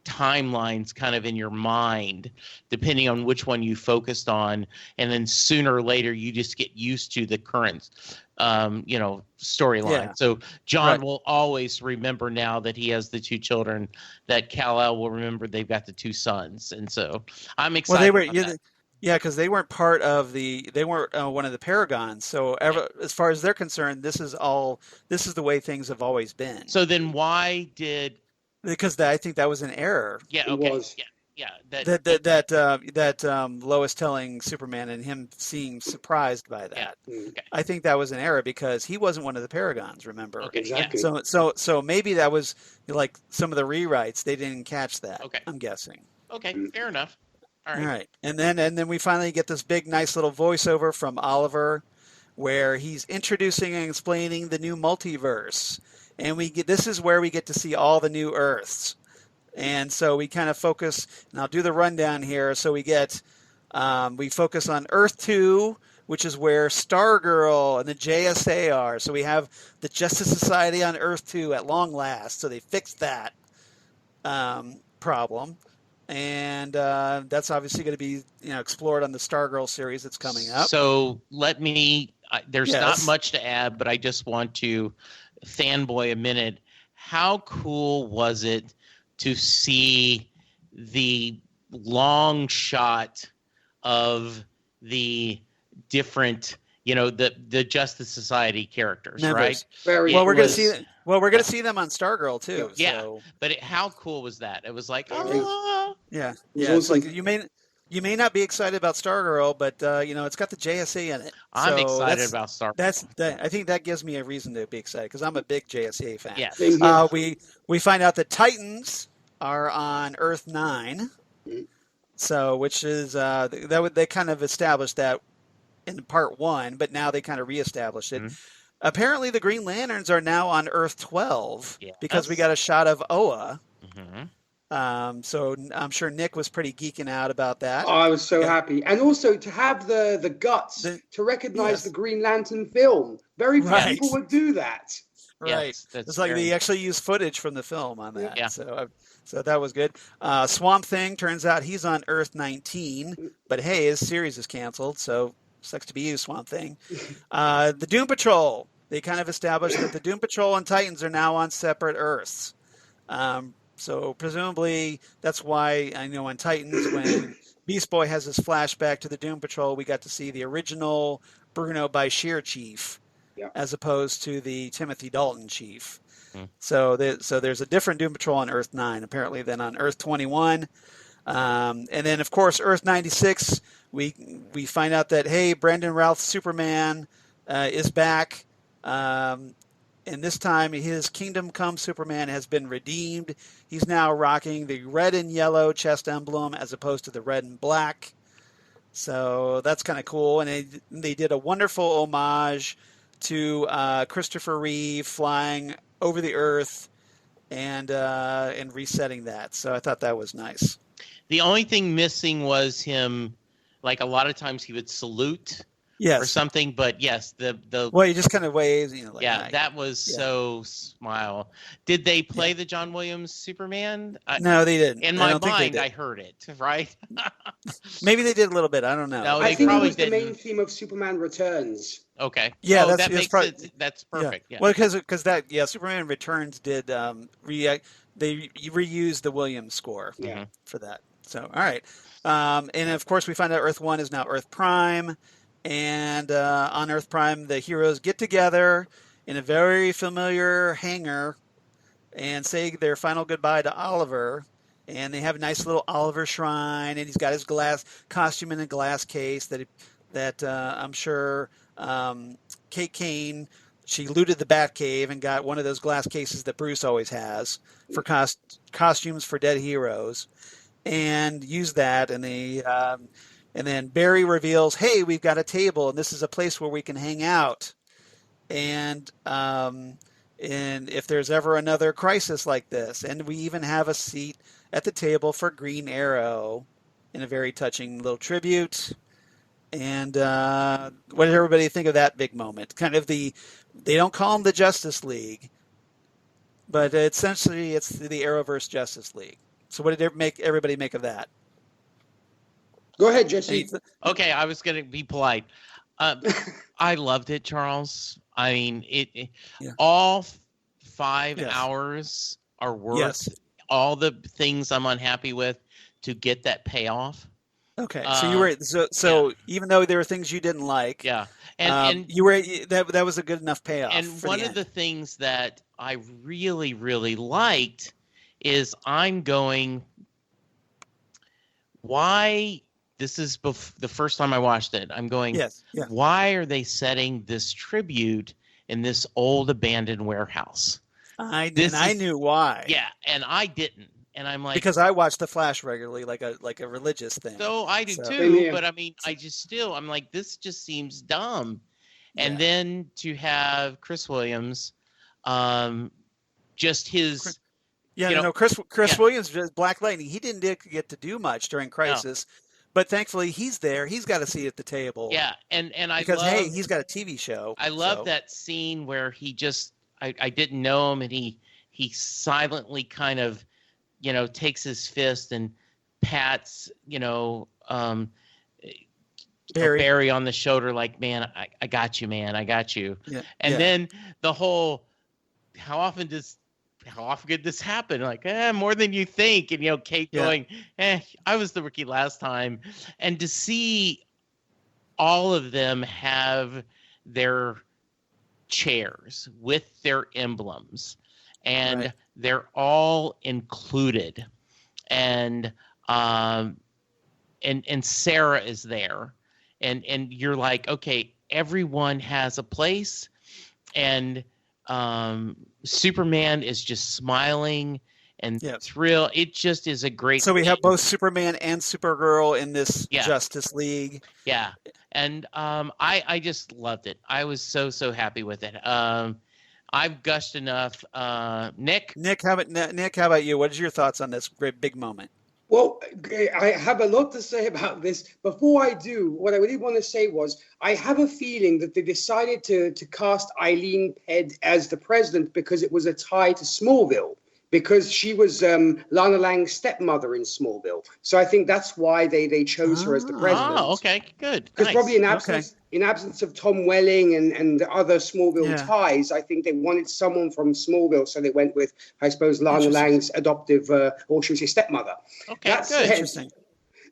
B: timelines kind of in your mind, depending on which one you focused on. And then sooner or later, you just get used to the current storyline.
A: Yeah.
B: So John will always remember now that he has the 2 children, that Kal-El will remember they've got the 2 sons. And so I'm excited.
A: Well, because they weren't part of they weren't one of the Paragons. So as far as they're concerned, this is the way things have always been.
B: So then why did...
A: Because I think that was an error.
B: Yeah, okay.
C: It was.
B: Yeah.
A: That Lois telling Superman and him seeming surprised by that.
B: Yeah. Okay.
A: I think that was an error because he wasn't one of the Paragons, remember?
B: Okay.
C: Exactly.
A: So maybe that was like some of the rewrites. They didn't catch that.
B: Okay.
A: I'm guessing.
B: Okay, fair enough. All
A: right. And then we finally get this big, nice little voiceover from Oliver, where he's introducing and explaining the new multiverse. And this is where we get to see all the new Earths. And so we kind of focus, and I'll do the rundown here. So we focus on Earth 2, which is where Stargirl and the JSA are. So we have the Justice Society on Earth 2 at long last. So they fixed that problem. And that's obviously going to be explored on the Stargirl series that's coming up.
B: So there's not much to add, but I just want to fanboy a minute. How cool was it to see the long shot of the different, the Justice Society characters, right?
C: Very
A: well, we're going to see them on Stargirl too.
B: Yeah,
A: so.
B: But how cool was that? It was like,
A: yeah. It's like you may not be excited about Stargirl, but it's got the JSA in it.
B: I'm excited about Stargirl.
A: I think that gives me a reason to be excited because I'm a big JSA fan.
B: Yes.
A: We find out that Titans are on Earth 9, so which is they kind of established that in Part 1, but now they kind of reestablished it. Apparently, the Green Lanterns are now on Earth 12 because we got a shot of Oa. So I'm sure Nick was pretty geeking out about that.
C: Oh, I was so happy. And also to have the guts to recognize the Green Lantern film. Very few people would do that.
A: Right.
B: Yes,
A: it's like they actually used footage from the film on that.
B: Yeah.
A: So that was good. Swamp Thing, turns out he's on Earth 19, but hey, his series is canceled, so sucks to be you, Swamp Thing. The Doom Patrol, they kind of established that the Doom Patrol and Titans are now on separate Earths. So presumably that's why I know on Titans, when Beast Boy has his flashback to the Doom Patrol, we got to see the original Bruno Bashir chief, as opposed to the Timothy Dalton chief. So there's a different Doom Patrol on Earth 9 apparently than on Earth 21. And then of course Earth 96, we find out that hey, Brandon Routh's Superman is back. And this time, his Kingdom Come Superman has been redeemed. He's now rocking the red and yellow chest emblem as opposed to the red and black. So that's kind of cool. And they did a wonderful homage to Christopher Reeve flying over the Earth and resetting that. So I thought that was nice.
B: The only thing missing was him, like a lot of times he would salute or something, but yes,
A: well, he just kind of waves, like,
B: yeah, that was so smile. Did they play the John Williams Superman?
A: No, they didn't.
B: In my mind, I heard it, right?
A: Maybe they did a little bit. I don't know.
B: No,
C: I think it was the main theme of Superman Returns.
B: Okay.
A: Yeah,
B: that makes sense. That's perfect. Yeah.
A: Well, because that Superman Returns did they reused the Williams score for that. So all right, and of course we find out Earth 1 is now Earth Prime, and on Earth Prime the heroes get together in a very familiar hangar and say their final goodbye to Oliver. And they have a nice little Oliver shrine, and he's got his glass costume in a glass case that I'm sure Kate Kane, she looted the Batcave and got one of those glass cases that Bruce always has for costumes for dead heroes, and used that. And and then Barry reveals, hey, we've got a table, and this is a place where we can hang out. And if there's ever another crisis like this, and we even have a seat at the table for Green Arrow in a very touching little tribute. And what did everybody think of that big moment? Kind of they don't call them the Justice League, but essentially it's the Arrowverse Justice League. So what did everybody make of that?
C: Go ahead, Jesse.
B: Okay, I was going to be polite. I loved it, Charles. I mean, all 5 hours are worth all the things I'm unhappy with to get that payoff.
A: Okay, so you were even though there were things you didn't like,
B: and
A: you were that was a good enough payoff.
B: And one of the things that I really, really liked is I'm going, why? This is the first time I watched it. I'm going, why are they setting this tribute in this old abandoned warehouse?
A: I knew why.
B: Yeah, and I didn't. And I'm like,
A: because I watch The Flash regularly, like a religious thing.
B: So I do too. But I mean, I'm like, this just seems dumb. And then to have Chris Williams, just his.
A: Chris Williams, Black Lightning. He didn't get to do much during Crisis. No. But thankfully, he's there. He's got a seat at the table.
B: Yeah, and
A: because hey, he's got a TV show.
B: I love that scene where he just I didn't know him, and he silently kind of takes his fist and pats Barry on the shoulder like, man, I got you, man, I got you. Yeah. And then the whole how often could this happen? Like, more than you think. And, Kate going, I was the rookie last time. And to see all of them have their chairs with their emblems and they're all included. And Sarah is there. And you're like, okay, everyone has a place. And Superman is just smiling and thrilled. It just is a great.
A: So we have both Superman and Supergirl in this Justice League.
B: Yeah, and I just loved it. I was so happy with it. I've gushed enough. Nick,
A: how about you? What is your thoughts on this great big moment?
C: Well, I have a lot to say about this. Before I do, what I really want to say was I have a feeling that they decided to cast Eileen Pedd as the president because it was a tie to Smallville, because she was Lana Lang's stepmother in Smallville. So I think that's why they chose her as the president.
B: Oh, okay, good.
C: Because probably in absence of Tom Welling and the other Smallville ties, I think they wanted someone from Smallville, so they went with, I suppose, Lana Lang's adoptive, or should we say, stepmother.
B: Okay, good.
A: Interesting.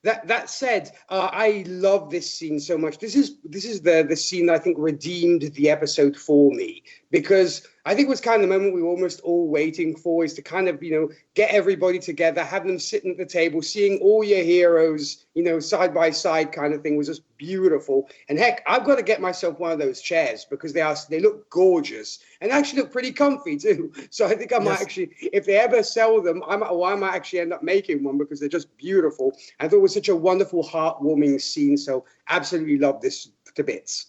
C: That said, I love this scene so much. This is the scene that I think redeemed the episode for me, because I think it was kind of the moment we were almost all waiting for, is to kind of, get everybody together, have them sitting at the table, seeing all your heroes, side by side kind of thing was just beautiful. And heck, I've got to get myself one of those chairs because they look gorgeous and actually look pretty comfy too. So I think I might actually, if they ever sell them, I might actually end up making one because they're just beautiful. I thought it was such a wonderful, heartwarming scene. So absolutely love this to bits.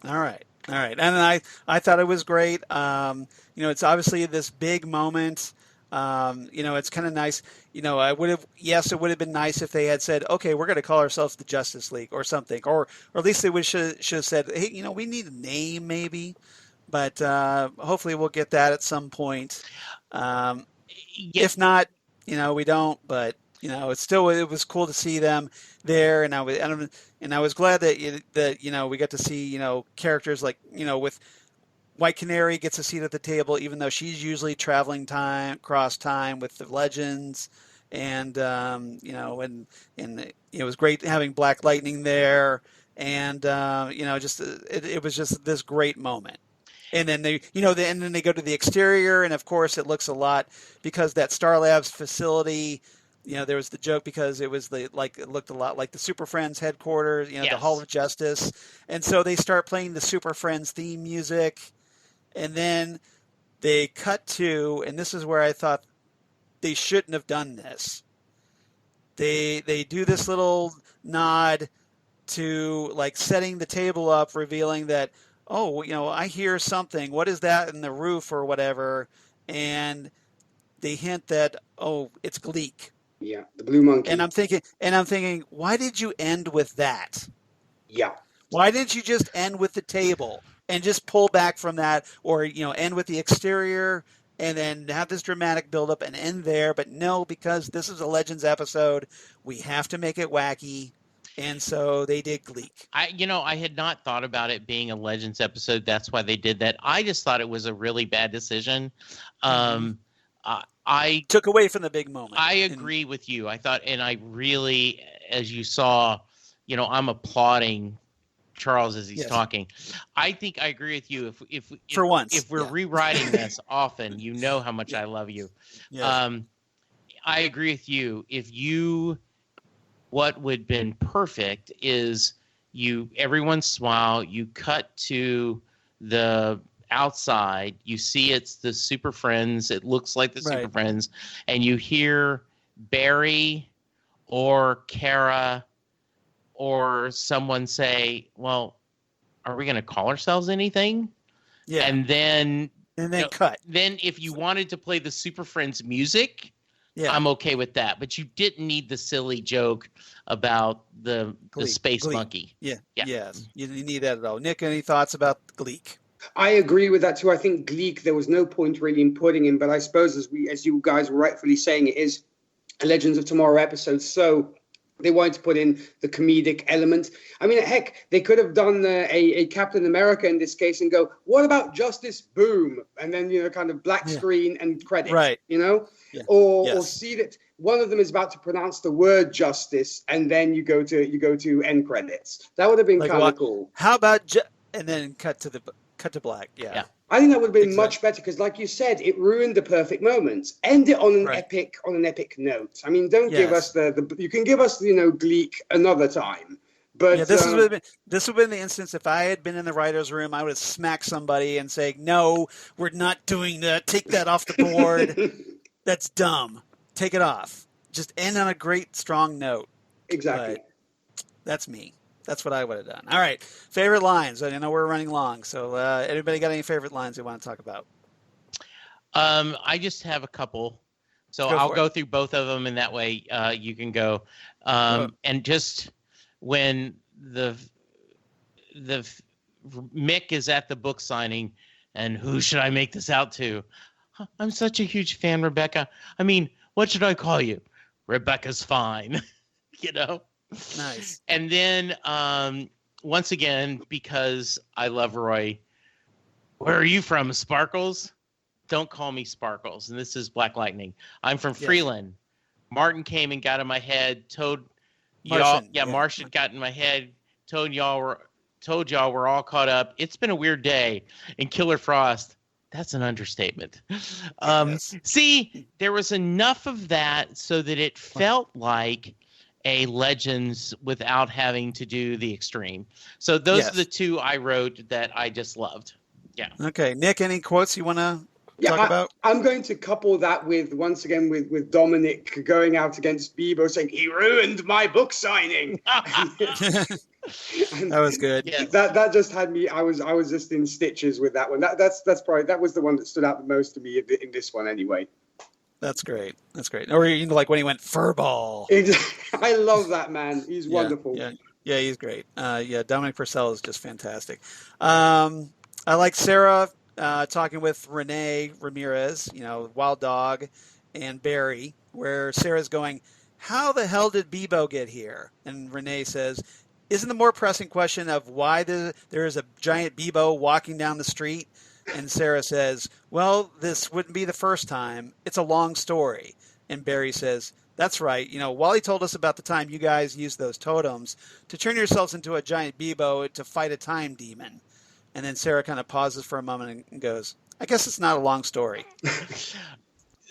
A: All right. And I thought it was great. It's obviously this big moment It's kind of nice. It would have been nice if they had said, okay, we're going to call ourselves the Justice League or something, or at least they should have said, hey, we need a name maybe, but hopefully we'll get that at some point. If not, we don't, but it was cool to see them there, and I was glad that we got to see characters like with White Canary gets a seat at the table, even though she's usually traveling across time with the Legends, and it was great having Black Lightning there, and it was just this great moment. And then they go to the exterior, and of course it looks a lot because that Star Labs facility. There was the joke because it was it looked a lot like the Super Friends headquarters,
B: Yes.
A: The Hall of Justice, and so they start playing the Super Friends theme music, and then they cut to, and this is where I thought they shouldn't have done this. They do this little nod to setting the table up, revealing that, I hear something. What is that in the roof or whatever? And they hint that, it's Gleek.
C: Yeah, the blue monkey.
A: And I'm thinking, why did you end with that?
C: Yeah.
A: Why didn't you just end with the table and just pull back from that, or end with the exterior and then have this dramatic buildup and end there? But no, because this is a Legends episode, we have to make it wacky. And so they did Gleek.
B: I had not thought about it being a Legends episode. That's why they did that. I just thought it was a really bad decision. I
A: took away from the big moment.
B: I agree with you. I thought, and I really, as you saw, I'm applauding Charles as he's talking. I think I agree with you. If
A: for once,
B: if we're rewriting this often, how much I love you.
A: Yeah.
B: I agree with you. What would have been perfect is everyone smile, you cut to the outside, you see it's the Super Friends, it looks like the Super Friends, and you hear Barry or Kara or someone say, well, are we going to call ourselves anything?
A: Yeah.
B: And then
A: cut.
B: Then if you wanted to play the Super Friends music, I'm okay with that. But you didn't need the silly joke about the space
A: Gleek.
B: monkey.
A: Yeah. Yes. You didn't need that at all. Nick, any thoughts about Gleek?
C: I agree with that too. I think Gleek, there was no point really in putting in, but I suppose as you guys were rightfully saying, it is a Legends of Tomorrow episode, so they wanted to put in the comedic element. I mean, heck, they could have done a Captain America in this case and go, what about Justice? Boom. And then, kind of black screen and credits,
A: right.
C: Yeah. Or see that one of them is about to pronounce the word justice, and then you go to end credits. That would have been kind of cool.
A: How about and then cut to black. Yeah.
C: I think that would have been much better because, like you said, it ruined the perfect moment. End it on an epic note. I mean, don't give us you can give us Gleek another time. But
A: this would have been the instance if I had been in the writer's room, I would have smacked somebody and say, "No, we're not doing that. Take that off the board. That's dumb. Take it off. Just end on a great strong note."
C: Exactly.
A: But that's me. That's what I would have done. All right. Favorite lines. I know we're running long. So anybody got any favorite lines they want to talk about?
B: I just have a couple. So I'll go through both of them, and that way you can go. And just when the Mick is at the book signing, and who should I make this out to? I'm such a huge fan, Rebecca. I mean, what should I call you? Rebecca's fine.
A: Nice.
B: And then once again, because I love Roy, where are you from, Sparkles? Don't call me Sparkles. And this is Black Lightning. I'm from Freeland. Martin came and got in my head, told y'all. Martian got in my head, told y'all we're all caught up. It's been a weird day. And Killer Frost, that's an understatement. See, there was enough of that so that it felt like a Legends without having to do the extreme. So those are the two I wrote that I just loved. Yeah.
A: Okay. Nick, any quotes you want to talk about?
C: I'm going to couple that with Dominic going out against Bebo saying, he ruined my book signing.
A: That was good.
C: Yes. That just had me, I was just in stitches with that one. That's probably, that was the one that stood out the most to me in this one anyway.
A: That's great. That's great. Or like when he went furball.
C: I love that man. He's wonderful.
A: Yeah, he's great. Dominic Purcell is just fantastic. I like Sarah talking with Renee Ramirez, Wild Dog, and Barry, where Sarah's going, how the hell did Bebo get here? And Renee says, isn't the more pressing question of why there is a giant Bebo walking down the street? And Sarah says, well, this wouldn't be the first time. It's a long story. And Barry says, that's right. Wally told us about the time you guys used those totems to turn yourselves into a giant Bebo to fight a time demon. And then Sarah kind of pauses for a moment and goes, I guess it's not a long story.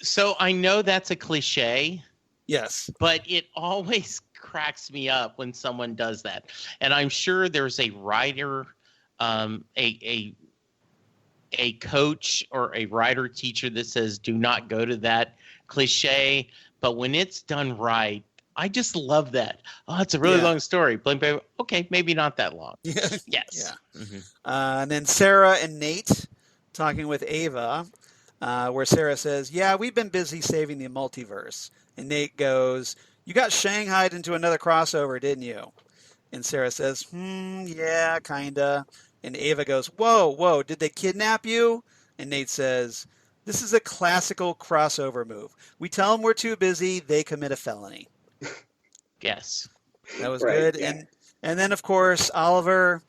B: So I know that's a cliche.
A: Yes.
B: But it always cracks me up when someone does that. And I'm sure there's a writer, a coach or a writer teacher that says, do not go to that cliche. But when it's done right, I just love that. Oh, it's a really long story. Blink, baby. Okay, maybe not that long. Yes.
A: Yeah. Mm-hmm. And then Sarah and Nate talking with Ava, where Sarah says, yeah, we've been busy saving the multiverse. And Nate goes, you got shanghaied into another crossover, didn't you? And Sarah says, yeah, kinda. And Ava goes, whoa, did they kidnap you? And Nate says, this is a classical crossover move. We tell them we're too busy, they commit a felony.
B: Yes.
A: That was good. Yeah. And then, of course, Oliver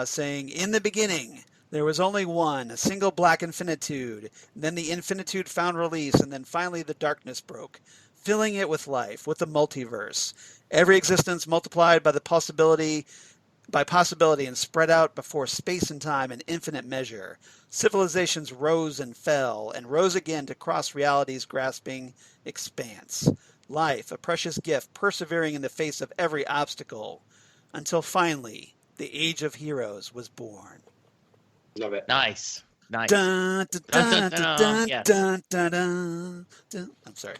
A: saying, in the beginning, there was only one, a single black infinitude. Then the infinitude found release, and then finally the darkness broke, filling it with life, with the multiverse. Every existence multiplied by possibility and spread out before space and time in infinite measure. Civilizations rose and fell, and rose again to cross reality's grasping expanse. Life, a precious gift, persevering in the face of every obstacle, until finally the age of heroes was born.
C: Love it.
B: Nice.
A: Dun, dun, dun, dun, dun, dun, dun, dun. I'm sorry.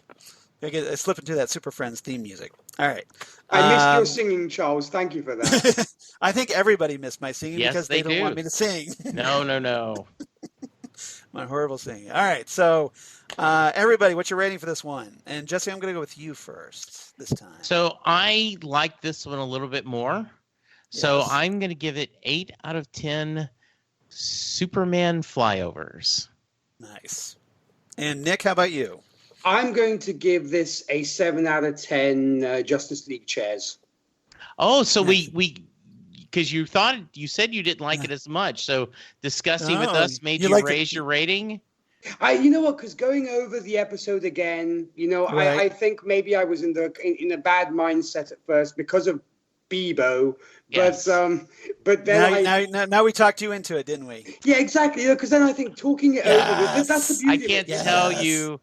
A: I slip into that Super Friends theme music. All right.
C: I missed your singing, Charles. Thank you for that.
A: I think everybody missed my singing because they don't want me to sing.
B: No.
A: My horrible singing. All right. So, everybody, what's your rating for this one? And Jesse, I'm going to go with you first this time.
B: So I like this one a little bit more. So I'm going to give it 8 out of 10 Superman flyovers.
A: Nice. And Nick, how about you?
C: I'm going to give this a 7 out of 10 Justice League chairs.
B: Oh, so we because you said you didn't like it as much. So discussing with us made you raise your rating?
C: You know what? Because going over the episode again, right. I think maybe I was in a bad mindset at first because of Bebo. Yes. But then
A: now we talked you into it, didn't we?
C: Yeah, exactly. Because then I think talking it over, that's the beauty.
B: I can't tell you.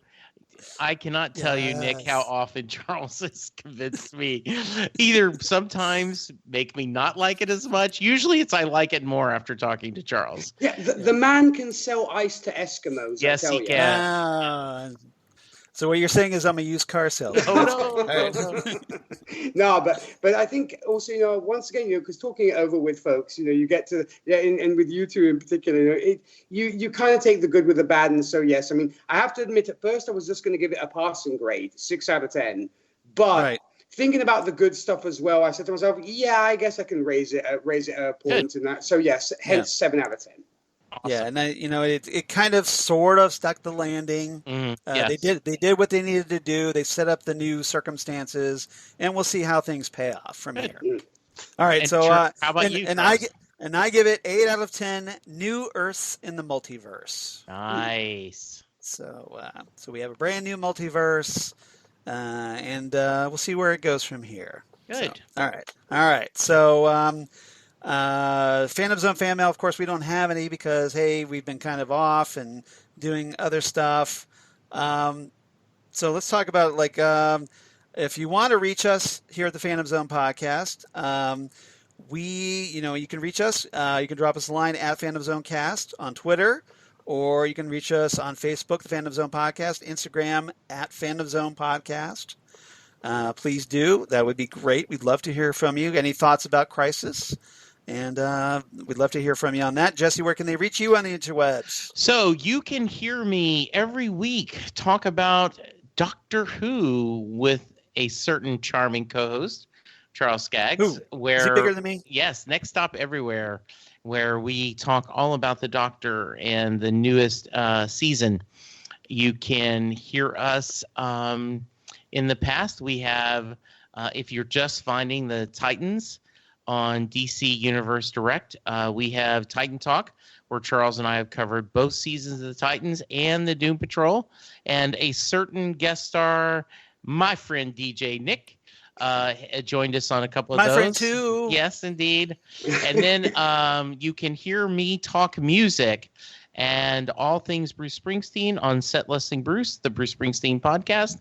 B: I cannot tell you, Nick, how often Charles has convinced me. Either sometimes make me not like it as much. Usually it's I like it more after talking to Charles.
C: Yeah, the man can sell ice to Eskimos.
B: Yes, he can.
A: So what you're saying is I'm a used car salesman.
C: No, but I think also, once again, because talking it over with folks, you get to, and with you two in particular, you kind of take the good with the bad. And so, yes, I mean, I have to admit at first I was just going to give it a passing grade, 6 out of 10. But thinking about the good stuff as well, I said to myself, yeah, I guess I can raise it a point in that. So yes, hence 7 out of 10.
A: Awesome. Yeah, and it kind of sort of stuck the landing. They did what they needed to do. They set up the new circumstances, and we'll see how things pay off from here. All right,
B: how about you?
A: And I give it 8 out of 10 new Earths in the multiverse.
B: Nice.
A: So we have a brand new multiverse, and we'll see where it goes from here.
B: Good.
A: So, all right. So. Phantom Zone fan mail, of course, we don't have any because, hey, we've been kind of off and doing other stuff. So let's talk about, if you want to reach us here at the Phantom Zone podcast, you can reach us. You can drop us a line at Phantom Zone Cast on Twitter, or you can reach us on Facebook, the Phantom Zone Podcast, Instagram at Phantom Zone Podcast. Please do. That would be great. We'd love to hear from you. Any thoughts about Crisis? And we'd love to hear from you on that. Jesse, where can they reach you on the interwebs?
B: So you can hear me every week talk about Doctor Who with a certain charming co-host, Charles Skaggs.
A: Is
B: Where,
A: he bigger than me?
B: Yes, Next Stop Everywhere, where we talk all about the Doctor and the newest season. You can hear us in the past. We have, if you're just finding the Titans on DC Universe Direct, we have Titan Talk, where Charles and I have covered both seasons of the Titans and the Doom Patrol, and a certain guest star, my friend DJ Nik, joined us on a couple of those.
A: My friend too.
B: Yes, indeed. And then you can hear me talk music and all things Bruce Springsteen on Set Listing Bruce, the Bruce Springsteen podcast.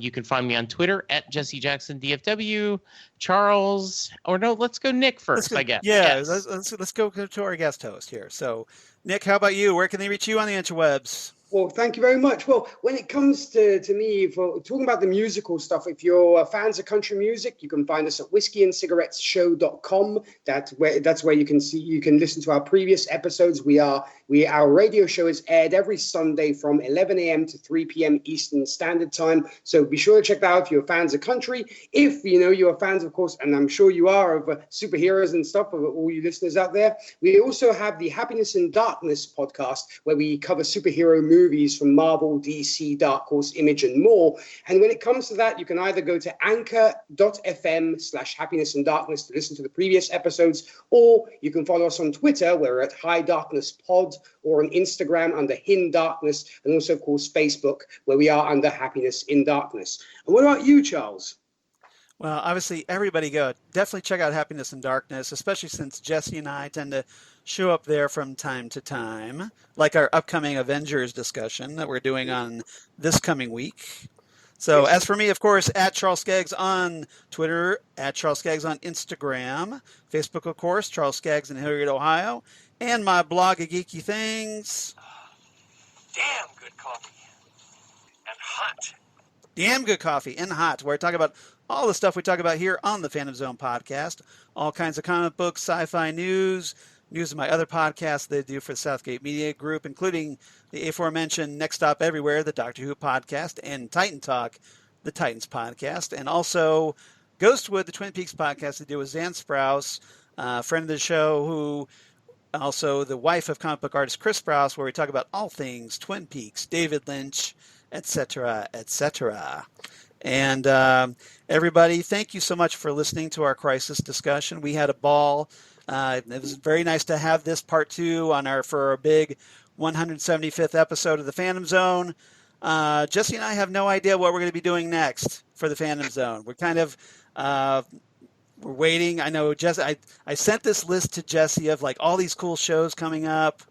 B: You can find me on Twitter at Jesse Jackson DFW. Charles, or no, let's go Nick first, I guess.
A: Yeah, yes. Let's go to our guest host here. So, Nick, how about you? Where can they reach you on the interwebs?
C: Well, thank you very much. Well, when it comes to me, for talking about the musical stuff, if you're fans of country music, you can find us at whiskeyandcigarettesshow.com. That's where you can listen to our previous episodes. Our radio show is aired every Sunday from 11 a.m. to 3 p.m. Eastern Standard Time. So be sure to check that out if you're fans of country. If you're fans, of course, and I'm sure you are, of superheroes and stuff, of all you listeners out there. We also have the Happiness in Darkness podcast, where we cover superhero movies from Marvel, DC, Dark Horse, Image, and more. And when it comes to that, you can either go to anchor.fm/happiness and darkness to listen to the previous episodes, or you can follow us on Twitter, where we're at High Darkness Pod, or on Instagram under Hin Darkness, and also, of course, Facebook, where we are under Happiness in Darkness. And what about you, Charles?
A: Well, obviously, everybody definitely check out Happiness in Darkness, especially since Jesse and I tend to show up there from time to time, like our upcoming Avengers discussion that we're doing on this coming week. So as for me, of course, at Charles Skaggs on Twitter, at Charles Skaggs on Instagram, Facebook, of course, Charles Skaggs in Hilliard, Ohio, and my blog of geeky things.
D: Damn good coffee. And hot.
A: Damn good coffee and hot, where I talk about all the stuff we talk about here on the Phantom Zone podcast. All kinds of comic books, sci-fi news of my other podcasts they do for the Southgate Media Group, including the aforementioned Next Stop Everywhere, the Doctor Who podcast, and Titan Talk, the Titans podcast, and also Ghostwood, the Twin Peaks podcast they do with Zan Sprouse, friend of the show, who also the wife of comic book artist Chris Sprouse, where we talk about all things Twin Peaks, David Lynch, etc., etc. And everybody, thank you so much for listening to our crisis discussion. We had a ball. It was very nice to have this part 2 for our big 175th episode of the Phantom Zone. Jesse and I have no idea what we're going to be doing next for the Phantom Zone. We're kind of we're waiting. I know Jesse. I sent this list to Jesse of like all these cool shows coming up.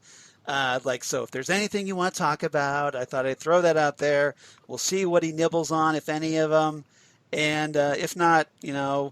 A: So if there's anything you want to talk about, I thought I'd throw that out there. We'll see what he nibbles on, if any of them. And if not, we'll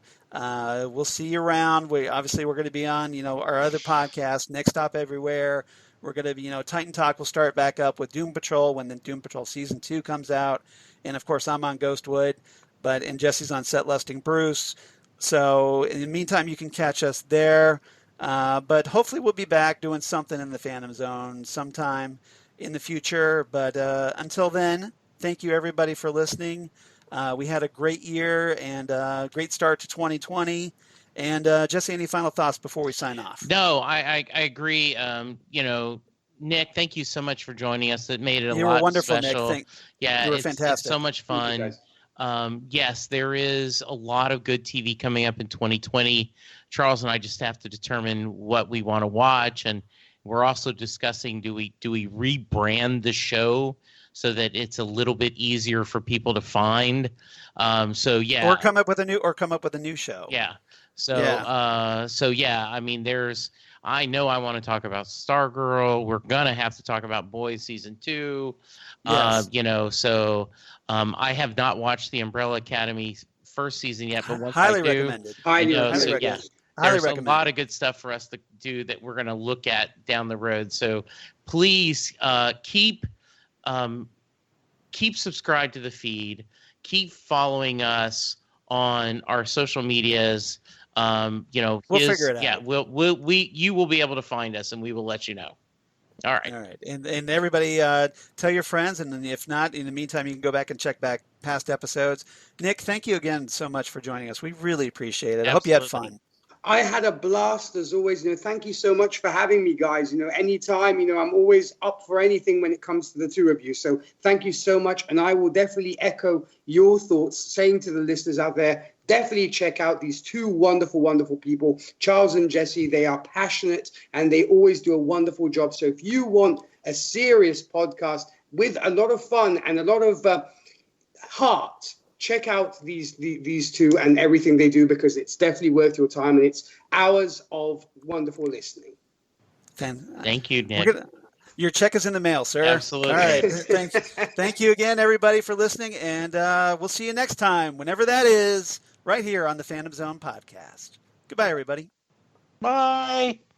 A: see you around. We're going to be on, our other podcast, Next Stop Everywhere. We're going to be, Titan Talk will start back up with Doom Patrol when the Doom Patrol Season 2 comes out. And, of course, I'm on Ghostwood, and Jesse's on Set Listing Bruce. So in the meantime, you can catch us there. But hopefully we'll be back doing something in the Phantom Zone sometime in the future. But until then, thank you everybody for listening. We had a great year and a great start to 2020. And Jesse, any final thoughts before we sign off?
B: No, I agree. Nick, thank you so much for joining us. It made it a lot special.
A: You were wonderful, Nick.
B: Yeah,
A: you were
B: fantastic. It's so much fun. Yes, there is a lot of good TV coming up in 2020. Charles and I just have to determine what we want to watch, and we're also discussing do we rebrand the show so that it's a little bit easier for people to find.
A: Or come up with a new show.
B: Yeah. I mean, I know I want to talk about Stargirl. We're gonna have to talk about Boys season 2. Yes. I have not watched the Umbrella Academy first season yet, but once
A: highly
B: I do,
A: recommended.
B: There's a lot of good stuff for us to do that we're going to look at down the road. So please keep subscribed to the feed. Keep following us on our social medias.
A: We'll figure it out.
B: Yeah, you will be able to find us, and we will let you know. All right.
A: All right. And everybody, tell your friends. And then if not, in the meantime, you can go back and check back past episodes. Nick, thank you again so much for joining us. We really appreciate it. Absolutely. I hope you had fun.
C: I had a blast as always. Thank you so much for having me, guys. Anytime, I'm always up for anything when it comes to the two of you. So thank you so much. And I will definitely echo your thoughts, saying to the listeners out there, definitely check out these two wonderful, wonderful people, Charles and Jesse. They are passionate and they always do a wonderful job. So if you want a serious podcast with a lot of fun and a lot of heart, check out these two and everything they do, because it's definitely worth your time and it's hours of wonderful listening.
B: Thank you, Nick.
A: Your check is in the mail, sir.
B: Absolutely.
A: All right. Thank you again, everybody, for listening, and we'll see you next time, whenever that is, right here on the Phantom Zone podcast. Goodbye, everybody.
B: Bye.